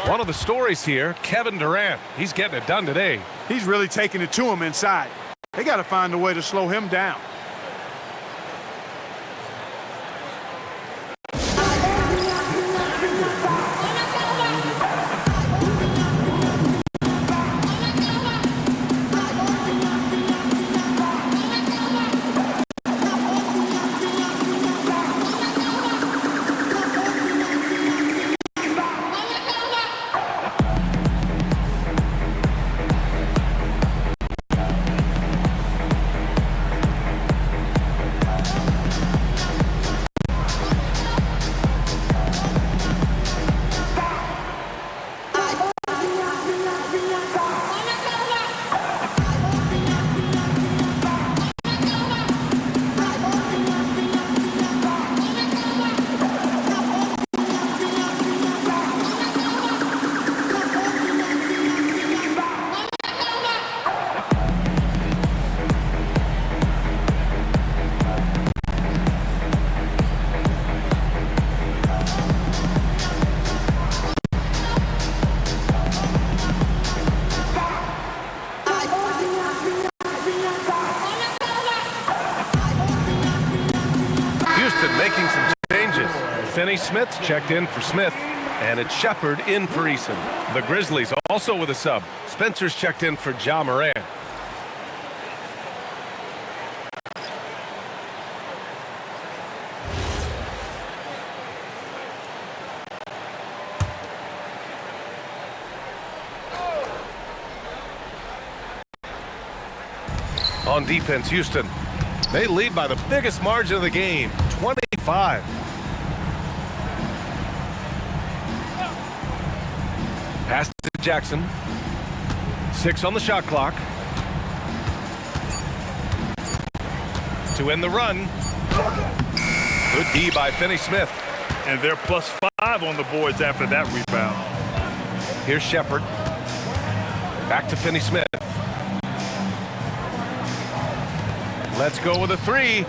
One of the stories here, Kevin Durant. He's getting it done today. He's really taking it to him inside. They got to find a way to slow him down. Making some changes. Finney Smith's checked in for Smith, and it's Shepard in for Eason. The Grizzlies also with a sub. Spencer's checked in for Ja Morant. On defense, Houston. They lead by the biggest margin of the game, 25. Pass to Jackson. 6 on the shot clock. To end the run. Good D by Finney Smith. And they're +5 on the boards after that rebound. Here's Shepard. Back to Finney Smith. Let's go with a 3.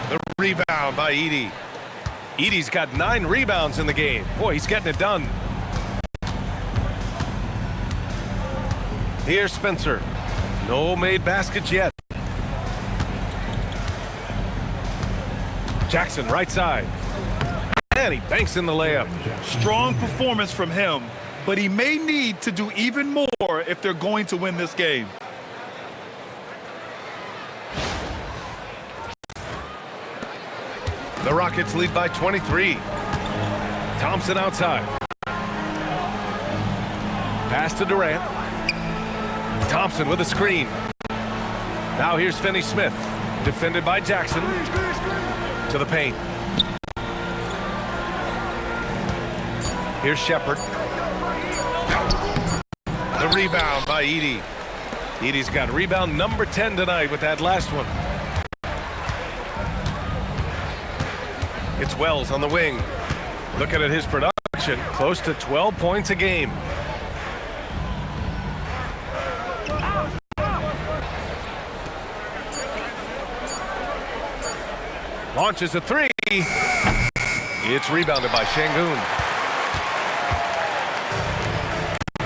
The rebound by Edey. Edey's got 9 rebounds in the game. Boy, he's getting it done. Here's Spencer. No made baskets yet. Jackson, right side. And he banks in the layup. Strong performance from him, but he may need to do even more if they're going to win this game. The Rockets lead by 23. Thompson outside. Pass to Durant. Thompson with a screen. Now here's Finney Smith. Defended by Jackson. To the paint. Here's Shepard. The rebound by Edey. Edey's got rebound number 10 tonight with that last one. It's Wells on the wing. Looking at his production, close to 12 points a game. Launches a 3. It's rebounded by Şengün.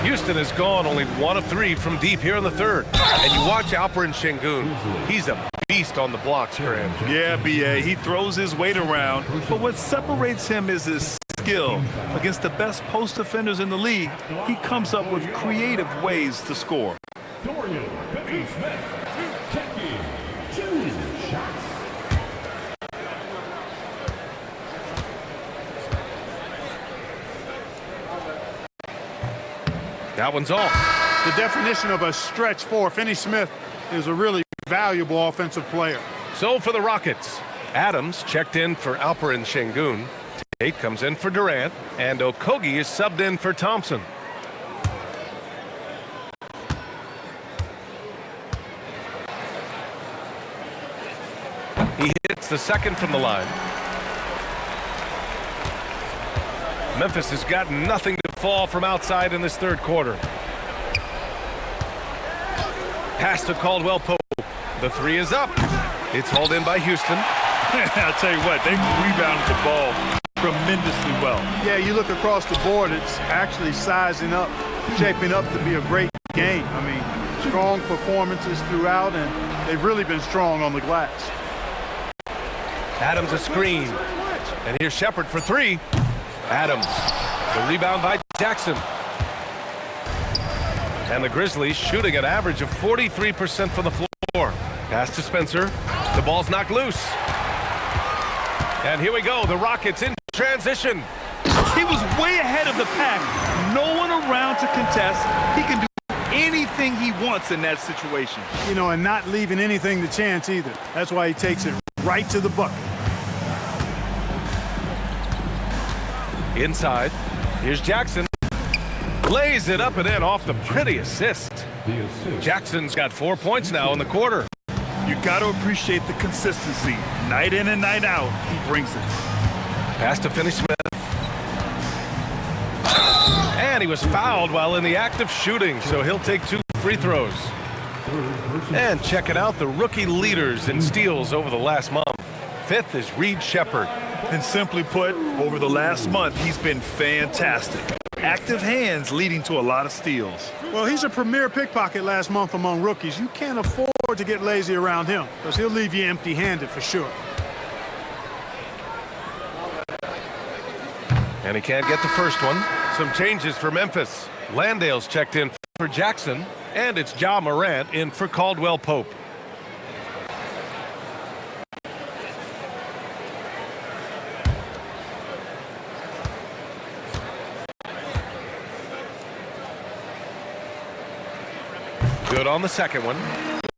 Houston has gone only 1 of 3 from deep here in the third. And you watch Alperen Şengün. He's a beast on the blocks, Graham. Yeah, B.A. He throws his weight around, but what separates him is his skill. Against the best post defenders in the league, he comes up with creative ways to score. Dorian Finney-Smith, checking 2 shots. That one's off. The definition of a stretch 4, Finney Smith is a really valuable offensive player. So for the Rockets, Adams checked in for Alperen Şengün. Tate comes in for Durant, and Okogie is subbed in for Thompson. That's the second from the line. Memphis has got nothing to fall from outside in this third quarter. Pass to Caldwell Pope. The three is up. It's hauled in by Houston. I'll tell you what, they rebounded the ball tremendously well. Yeah, you look across the board, it's actually sizing up, shaping up to be a great game. I mean, strong performances throughout, and they've really been strong on the glass. Adams a screen. And here's Shepard for three. Adams. The rebound by Jackson. And the Grizzlies shooting an average of 43% from the floor. Pass to Spencer. The ball's knocked loose. And here we go. The Rockets in transition. He was way ahead of the pack. No one around to contest. He can do anything he wants in that situation. You know, and not leaving anything to chance either. That's why he takes it right to the bucket. Inside. Here's Jackson. Lays it up and in off the pretty assist. Jackson's got 4 points now in the quarter. You got to appreciate the consistency. Night in and night out, he brings it. Pass to Finney Smith. And he was fouled while in the act of shooting, so he'll take 2 free throws. And check it out, the rookie leaders in steals over the last month. Fifth is Reed Shepard. And simply put, over the last month, he's been fantastic. Active hands leading to a lot of steals. Well, he's a premier pickpocket last month among rookies. You can't afford to get lazy around him because he'll leave you empty-handed for sure. And he can't get the first one. Some changes for Memphis. Landale's checked in for Jackson, and it's Ja Morant in for Caldwell Pope. Good on the second one.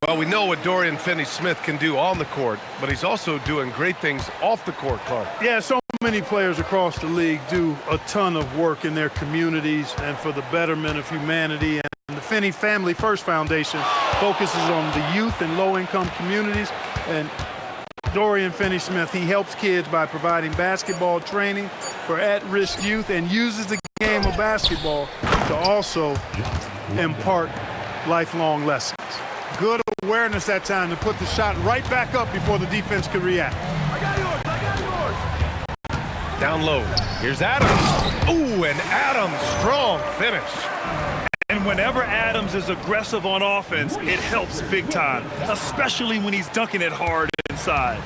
Well, we know what Dorian Finney-Smith can do on the court, but he's also doing great things off the court, Clark. Yeah, so many players across the league do a ton of work in their communities and for the betterment of humanity. And the Finney Family First Foundation focuses on the youth in low-income communities. And Dorian Finney-Smith, he helps kids by providing basketball training for at-risk youth and uses the game of basketball to also impart lifelong lessons. Good awareness that time to put the shot right back up before the defense could react. I got yours. Down low. Here's Adams. Ooh, and Adams, strong finish. And whenever Adams is aggressive on offense, it helps big time, especially when he's dunking it hard inside.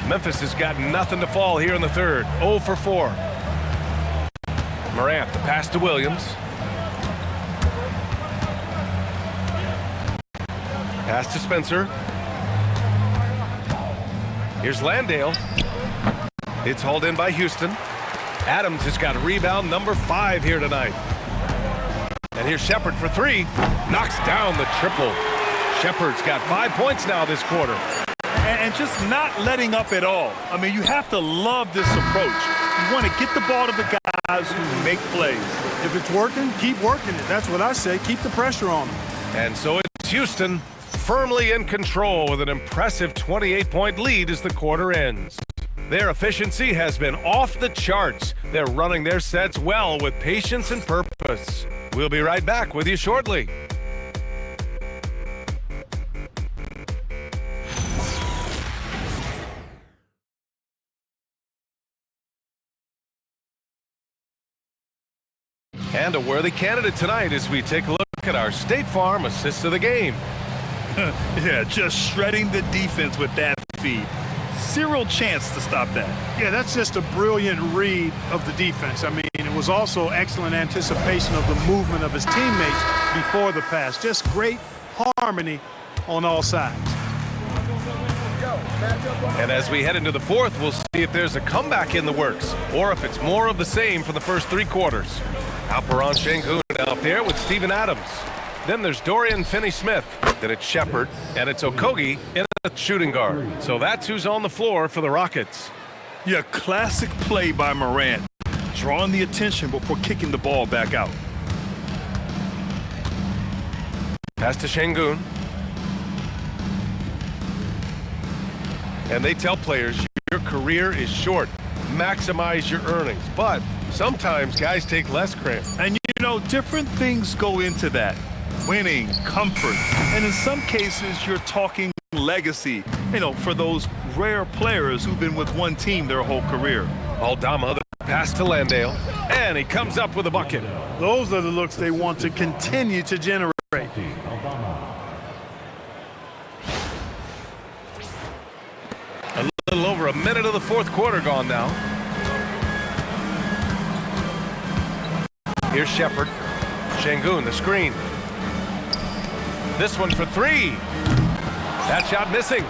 Memphis has got nothing to fall here in the third. 0 for 4. Morant, the pass to Williams. Pass to Spencer. Here's Landale. It's hauled in by Houston. Adams has got rebound number 5 here tonight. And here's Shepard for 3. Knocks down the triple. Shepard's got 5 points now this quarter. And just not letting up at all. I mean, you have to love this approach. You want to get the ball to the guys who make plays. If it's working, keep working it. That's what I say. Keep the pressure on them. And so it's Houston firmly in control with an impressive 28-point lead as the quarter ends. Their efficiency has been off the charts. They're running their sets well with patience and purpose. We'll be right back with you shortly. And a worthy candidate tonight as we take a look at our State Farm assist of the game. Yeah, just shredding the defense with that feed. Zero chance to stop that. Yeah, that's just a brilliant read of the defense. I mean, it was also excellent anticipation of the movement of his teammates before the pass. Just great harmony on all sides. And as we head into the fourth, we'll see if there's a comeback in the works or if it's more of the same from the first 3 quarters. Alperon Sengun out there with Steven Adams. Then there's Dorian Finney-Smith. Then it's Shepard, and it's Okogie in a shooting guard. So that's who's on the floor for the Rockets. Yeah, classic play by Morant. Drawing the attention before kicking the ball back out. Pass to Sengun. And they tell players your career is short. Maximize your earnings. But sometimes guys take less, Grant. And you know, different things go into that. Winning, comfort, and in some cases you're talking legacy, you know, for those rare players who've been with one team their whole career. Aldama, the pass to Landale, and he comes up with a bucket. Those are the looks they want to continue to generate. A little over a minute of the fourth quarter gone now. Here's Shepard. Şengün, the screen. This one for three. That shot missing.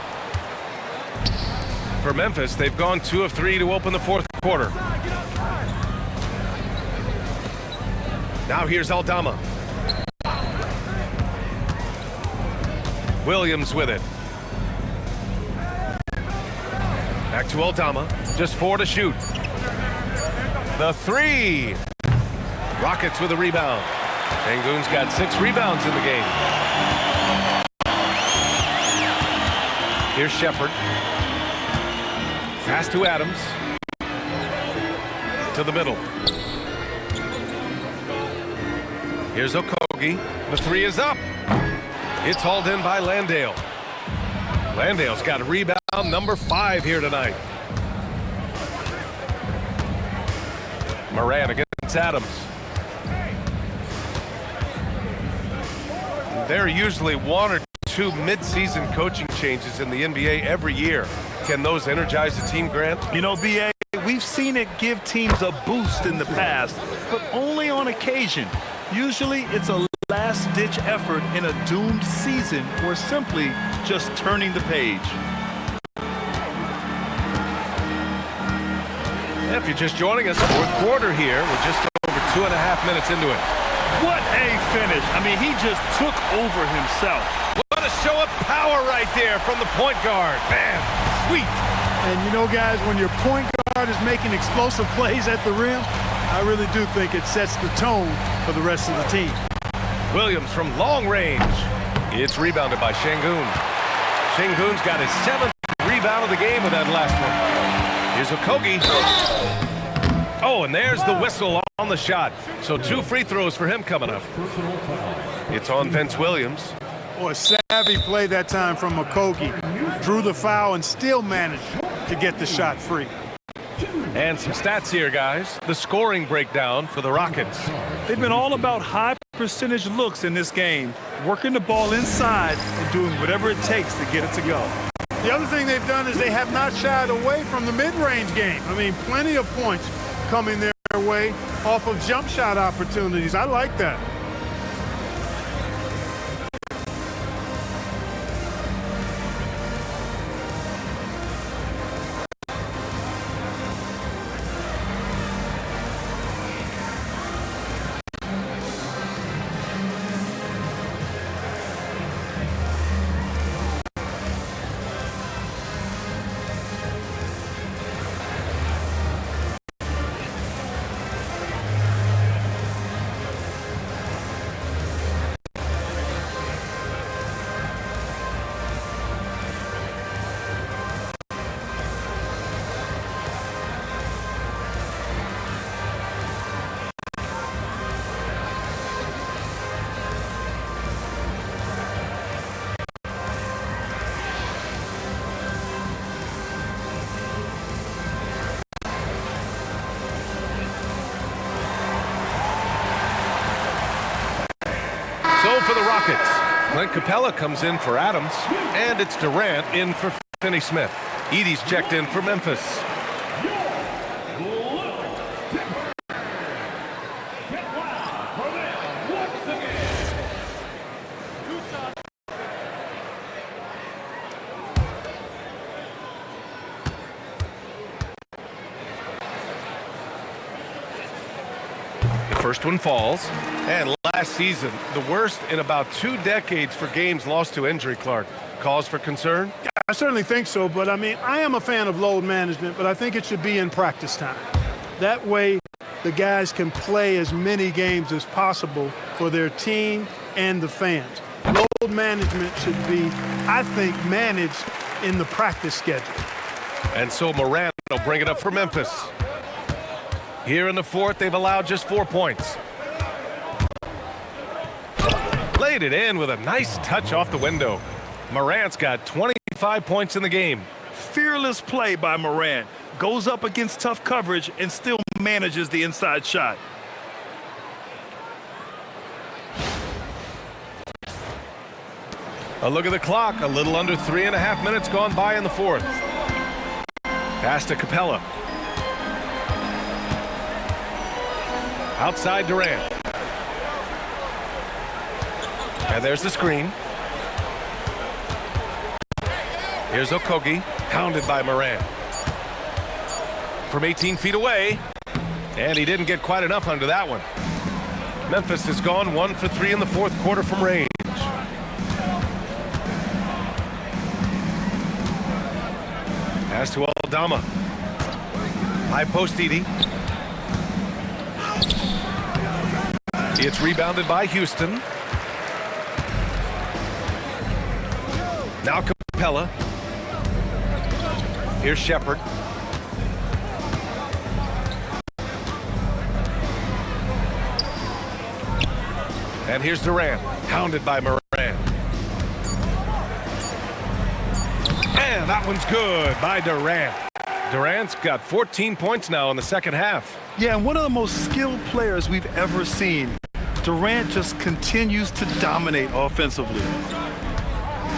For Memphis, they've gone 2 of 3 to open the fourth quarter. Now here's Aldama. Williams with it. Back to Aldama. Just 4 to shoot. The three. Rockets with a rebound. Şengün's got 6 rebounds in the game. Here's Shepard. Pass to Adams. To the middle. Here's Okogie. The three is up. It's hauled in by Landale. Landale's got a rebound number 5 here tonight. Moran against Adams. There are usually 1 or 2 mid-season coaching changes in the NBA every year. Can those energize a team, Grant? You know, B.A., we've seen it give teams a boost in the past, but only on occasion. Usually it's a last-ditch effort in a doomed season or simply just turning the page. If you're just joining us, fourth quarter here. We're just over 2.5 minutes into it. What a finish. I mean, he just took over himself. What a show of power right there from the point guard. Man, sweet. And you know, guys, when your point guard is making explosive plays at the rim, I really do think it sets the tone for the rest of the team. Williams from long range. It's rebounded by Şengün. Şengün's got his 7th rebound of the game with that last one. Here's Okogie. Oh, and there's the whistle on the shot. So 2 free throws for him coming up. It's on Vince Williams. Boy, savvy play that time from Okogie. Drew the foul and still managed to get the shot free. And some stats here, guys. The scoring breakdown for the Rockets. They've been all about high percentage looks in this game, working the ball inside and doing whatever it takes to get it to go. The other thing they've done is they have not shied away from the mid-range game. I mean, plenty of points coming their way off of jump shot opportunities. I like that. So for the Rockets, Clint Capella comes in for Adams, and it's Durant in for Finney-Smith. Edey's checked in for Memphis. First one falls. And last season, the worst in about 2 decades for games lost to injury, Clark. Cause for concern? Yeah, I certainly think so, but I mean, I am a fan of load management, but I think it should be in practice time. That way, the guys can play as many games as possible for their team and the fans. Load management should be, I think, managed in the practice schedule. And so Morant will bring it up for Memphis. Here in the fourth, they've allowed just 4 points. Laid it in with a nice touch off the window. Morant's got 25 points in the game. Fearless play by Morant. Goes up against tough coverage and still manages the inside shot. A look at the clock. A little under 3.5 minutes gone by in the fourth. Pass to Capella. Outside Durant. And there's the screen. Here's Okogie, hounded by Morant. From 18 feet away, and he didn't get quite enough under that one. Memphis has gone 1 for 3 in the fourth quarter from range. Pass to Aldama. High post Edie. It's rebounded by Houston. Now Capella. Here's Shepard. And here's Durant, hounded by Morant. And that one's good by Durant. Durant's got 14 points now in the second half. Yeah, and one of the most skilled players we've ever seen. Durant just continues to dominate offensively.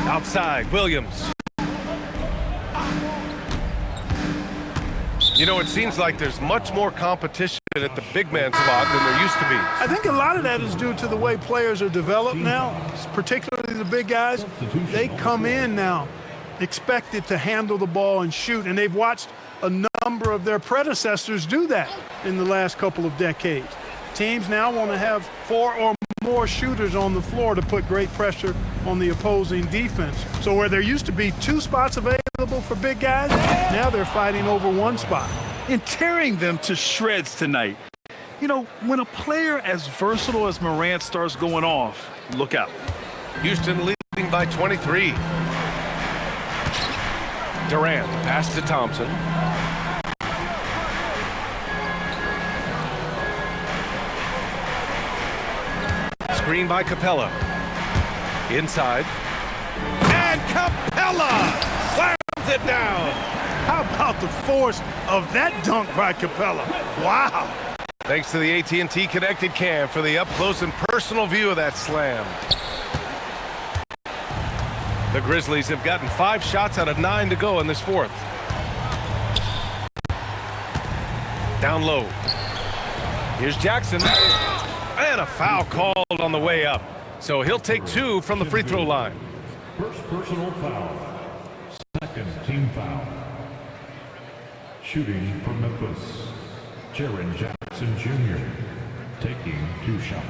Outside, Williams. You know, it seems like there's much more competition at the big man spot than there used to be. I think a lot of that is due to the way players are developed now, particularly the big guys. They come in now expected to handle the ball and shoot, and they've watched a number of their predecessors do that in the last couple of decades. Teams now want to have 4 or more shooters on the floor to put great pressure on the opposing defense. So where there used to be 2 spots available for big guys, now they're fighting over 1 spot. And tearing them to shreds tonight. You know, when a player as versatile as Morant starts going off, look out. Houston leading by 23. Durant, pass to Thompson. Screen by Capella. Inside. And Capella slams it down. How about the force of that dunk by Capella? Wow. Thanks to the AT&T Connected Cam for the up-close and personal view of that slam. The Grizzlies have gotten 5 shots out of 9 to go in this fourth. Down low. Here's Jackson. And a foul called on the way up. So he'll take 2 from the free throw line. First personal foul. Second team foul. Shooting for Memphis. Jaren Jackson Jr. taking 2 shots.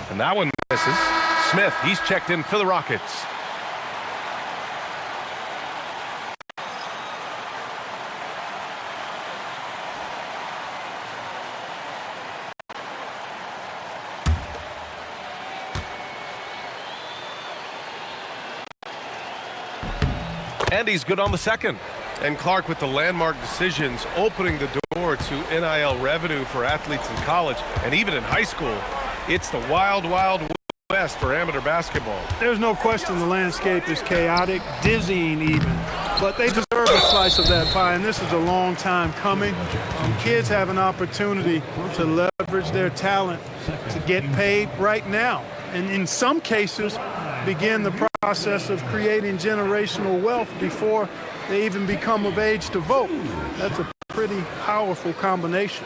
And that one misses. Smith, he's checked in for the Rockets. And he's good on the second. And Clark with the landmark decisions opening the door to NIL revenue for athletes in college and even in high school. It's the wild, wild west for amateur basketball. There's no question the landscape is chaotic, dizzying even, but they deserve a slice of that pie, and this is a long time coming. Kids have an opportunity to leverage their talent to get paid right now, and in some cases begin the process of creating generational wealth before they even become of age to vote. That's a pretty powerful combination.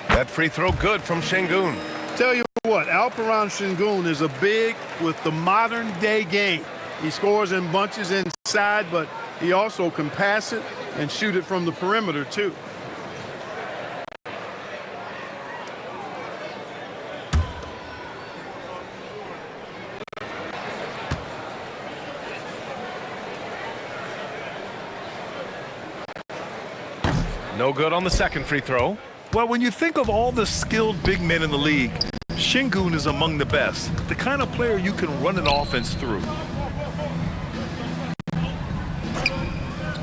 That free throw good from Şengün. Tell you what, Alperen Şengün is a big with the modern day game. He scores in bunches inside, but he also can pass it and shoot it from the perimeter too. No good on the second free throw. Well, when you think of all the skilled big men in the league, Şengün is among the best. The kind of player you can run an offense through.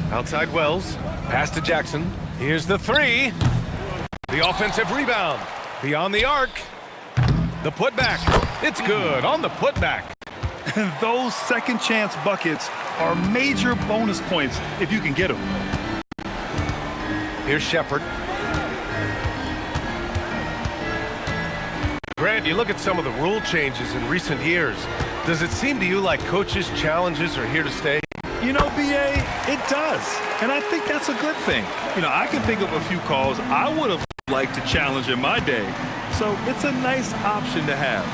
Outside Wells. Pass to Jackson. Here's the three. The offensive rebound. Beyond the arc. The putback. It's good on the putback. And those second chance buckets are major bonus points if you can get them. Here's Shepherd. Grant, you look at some of the rule changes in recent years. Does it seem to you like coaches' challenges are here to stay? You know, BA, it does. And I think that's a good thing. You know, I can think of a few calls I would have liked to challenge in my day. So it's a nice option to have.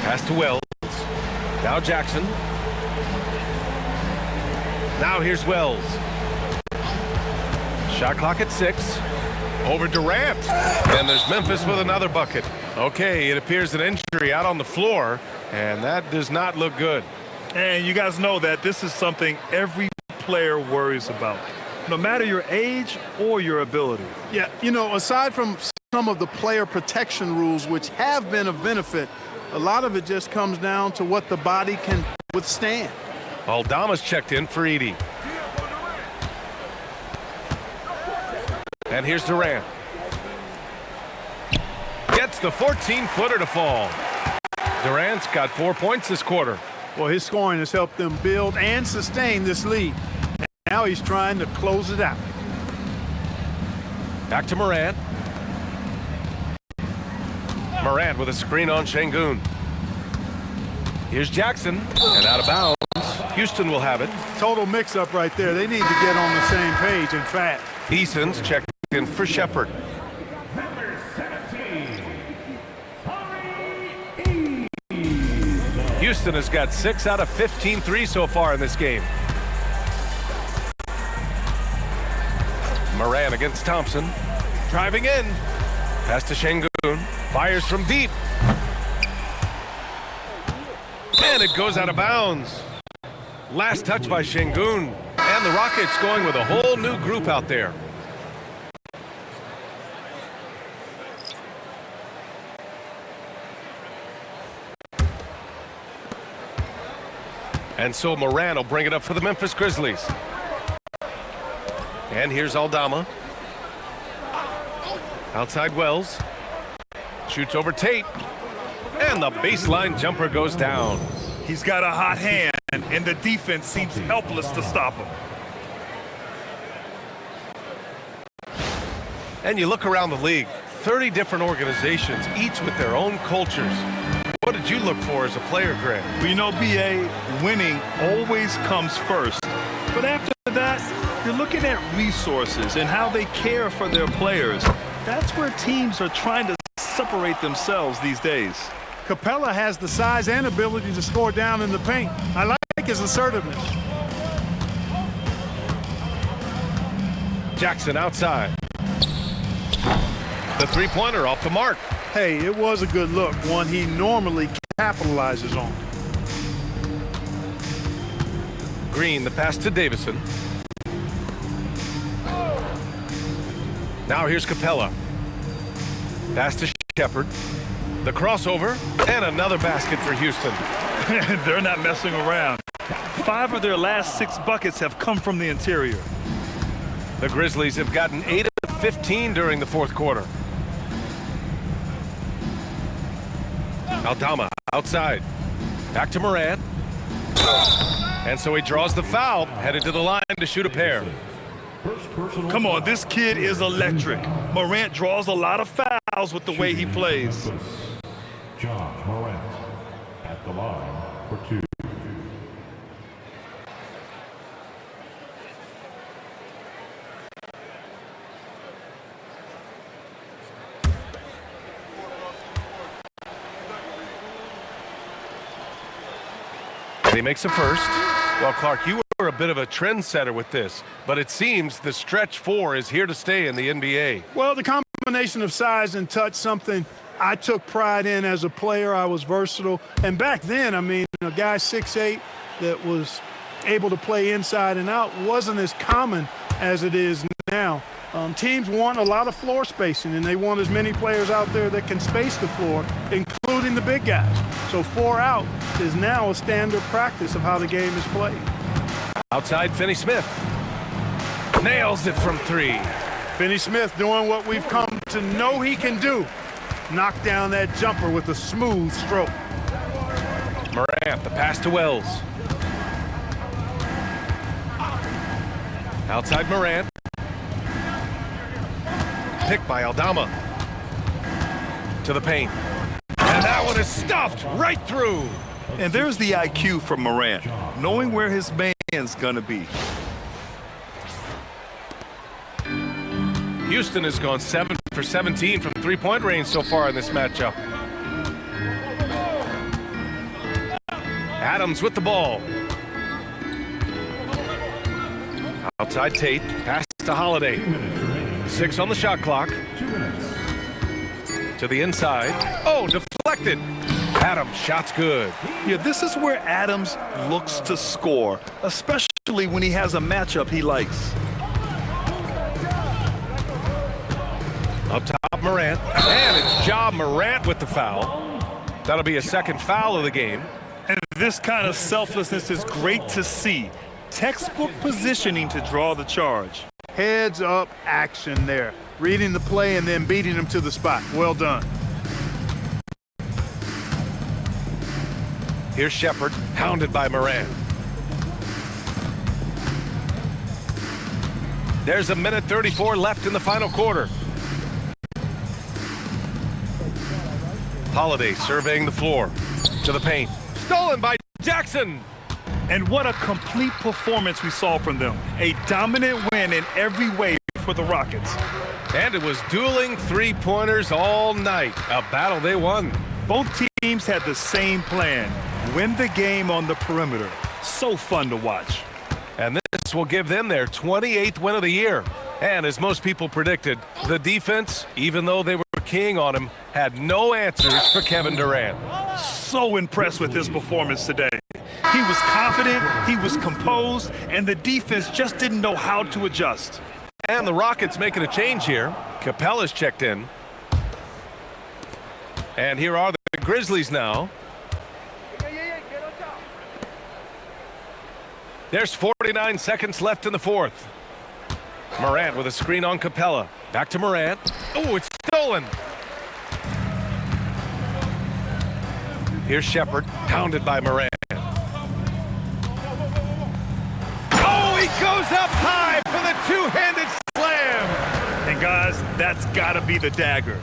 Pass to Wells. Now Jackson. Now here's Wells. Shot clock at 6. Over Durant. And there's Memphis with another bucket. Okay, it appears an injury out on the floor, and that does not look good. And you guys know that this is something every player worries about, no matter your age or your ability. Yeah, you know, aside from some of the player protection rules, which have been of benefit, a lot of it just comes down to what the body can withstand. Aldama's checked in for Edey. And here's Durant. Gets the 14-footer to fall. Durant's got 4 points this quarter. Well, his scoring has helped them build and sustain this lead. And now he's trying to close it out. Back to Morant. Morant with a screen on Şengün. Here's Jackson, and out of bounds. Houston will have it. Total mix-up right there. They need to get on the same page, in fact. Eason's checked in for Shepherd. Houston has got 6 out of 15 threes so far in this game. Morant against Thompson. Driving in. Pass to Şengün. Fires from deep. And it goes out of bounds. Last touch by Şengün. And the Rockets going with a whole new group out there. And so Morant will bring it up for the Memphis Grizzlies. And here's Aldama. Outside Wells. Shoots over Tate. And the baseline jumper goes down. He's got a hot hand, and the defense seems helpless to stop him. And you look around the league, 30 different organizations, each with their own cultures. What did you look for as a player, Grant? Well, you know, BA, winning always comes first. But after that, you're looking at resources and how they care for their players. That's where teams are trying to separate themselves these days. Capella has the size and ability to score down in the paint. I like his assertiveness. Jackson outside. The three-pointer off the mark. Hey, it was a good look, one he normally capitalizes on. Green, the pass to Davison. Now here's Capella. Pass to Shepherd. The crossover, and another basket for Houston. They're not messing around. 5 of their last 6 buckets have come from the interior. The Grizzlies have gotten 8 of 15 during the fourth quarter. Aldama outside. Back to Morant. And so he draws the foul, headed to the line to shoot a pair. Come on, this kid is electric. Morant draws a lot of fouls with the way he plays. John Morant at the line for 2. And he makes a first. Well, Clark, you were a bit of a trendsetter with this, but it seems the stretch 4 is here to stay in the NBA. Well, the combination of size and touch, something I took pride in as a player. I was versatile. And back then, I mean, a guy 6'8" that was able to play inside and out wasn't as common as it is now. Teams want a lot of floor spacing, and they want as many players out there that can space the floor, including the big guys. So 4 out is now a standard practice of how the game is played. Outside, Finney-Smith. Nails it from 3. Finney-Smith doing what we've come to know he can do. Knock down that jumper with a smooth stroke. Morant, the pass to Wells. Outside Morant. Picked by Aldama. To the paint. And that one is stuffed right through. And there's the IQ from Morant, knowing where his man's going to be. Houston has gone 7 for 17 from three-point range so far in this matchup. Adams with the ball. Outside Tate, pass to Holiday. 6 on the shot clock. To the inside. Oh, deflected. Adams, shot's good. Yeah, this is where Adams looks to score, especially when he has a matchup he likes. Up top, Morant. And it's Ja Morant with the foul. That'll be a second foul of the game. And this kind of selflessness is great to see. Textbook positioning to draw the charge. Heads up action there. Reading the play and then beating him to the spot. Well done. Here's Shepard, hounded by Morant. There's a minute 34 left in the final quarter. Holiday surveying the floor. To the paint. Stolen by Jackson. And what a complete performance we saw from them. A dominant win in every way for the Rockets. And it was dueling three-pointers all night. A battle they won. Both teams had the same plan. Win the game on the perimeter. So fun to watch. And this will give them their 28th win of the year. And as most people predicted, the defense, even though they were keying on him, had no answers for Kevin Durant. So impressed with his performance today. He was confident, he was composed, and the defense just didn't know how to adjust. And the Rockets making a change here. Capella's checked in. And here are the Grizzlies now. There's 49 seconds left in the fourth. Morant with a screen on Capella. Back to Morant. Oh, it's stolen. Here's Shepard, pounded by Morant. Oh, he goes up high for the two-handed slam. And guys, that's got to be the dagger.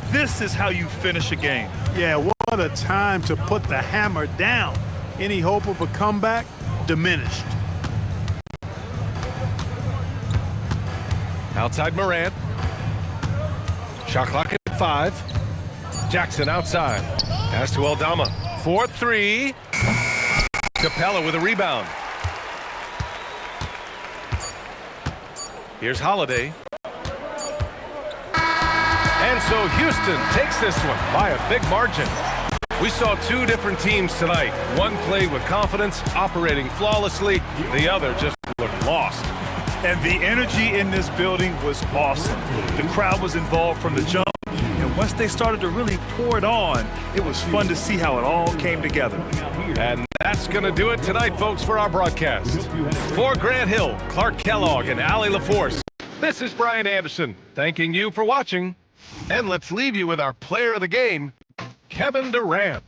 This is how you finish a game. Yeah, what a time to put the hammer down. Any hope of a comeback diminished. Outside Morant. Shot clock at 5. Jackson outside. Pass to Aldama. 4-3. Capella with a rebound. Here's Holiday. And so Houston takes this one by a big margin. We saw two different teams tonight. One played with confidence, operating flawlessly. The other just looked lost. And the energy in this building was awesome. The crowd was involved from the jump. And once they started to really pour it on, it was fun to see how it all came together. And that's going to do it tonight, folks, for our broadcast. For Grant Hill, Clark Kellogg, and Allie LaForce, this is Brian Anderson, thanking you for watching. And let's leave you with our player of the game, Kevin Durant.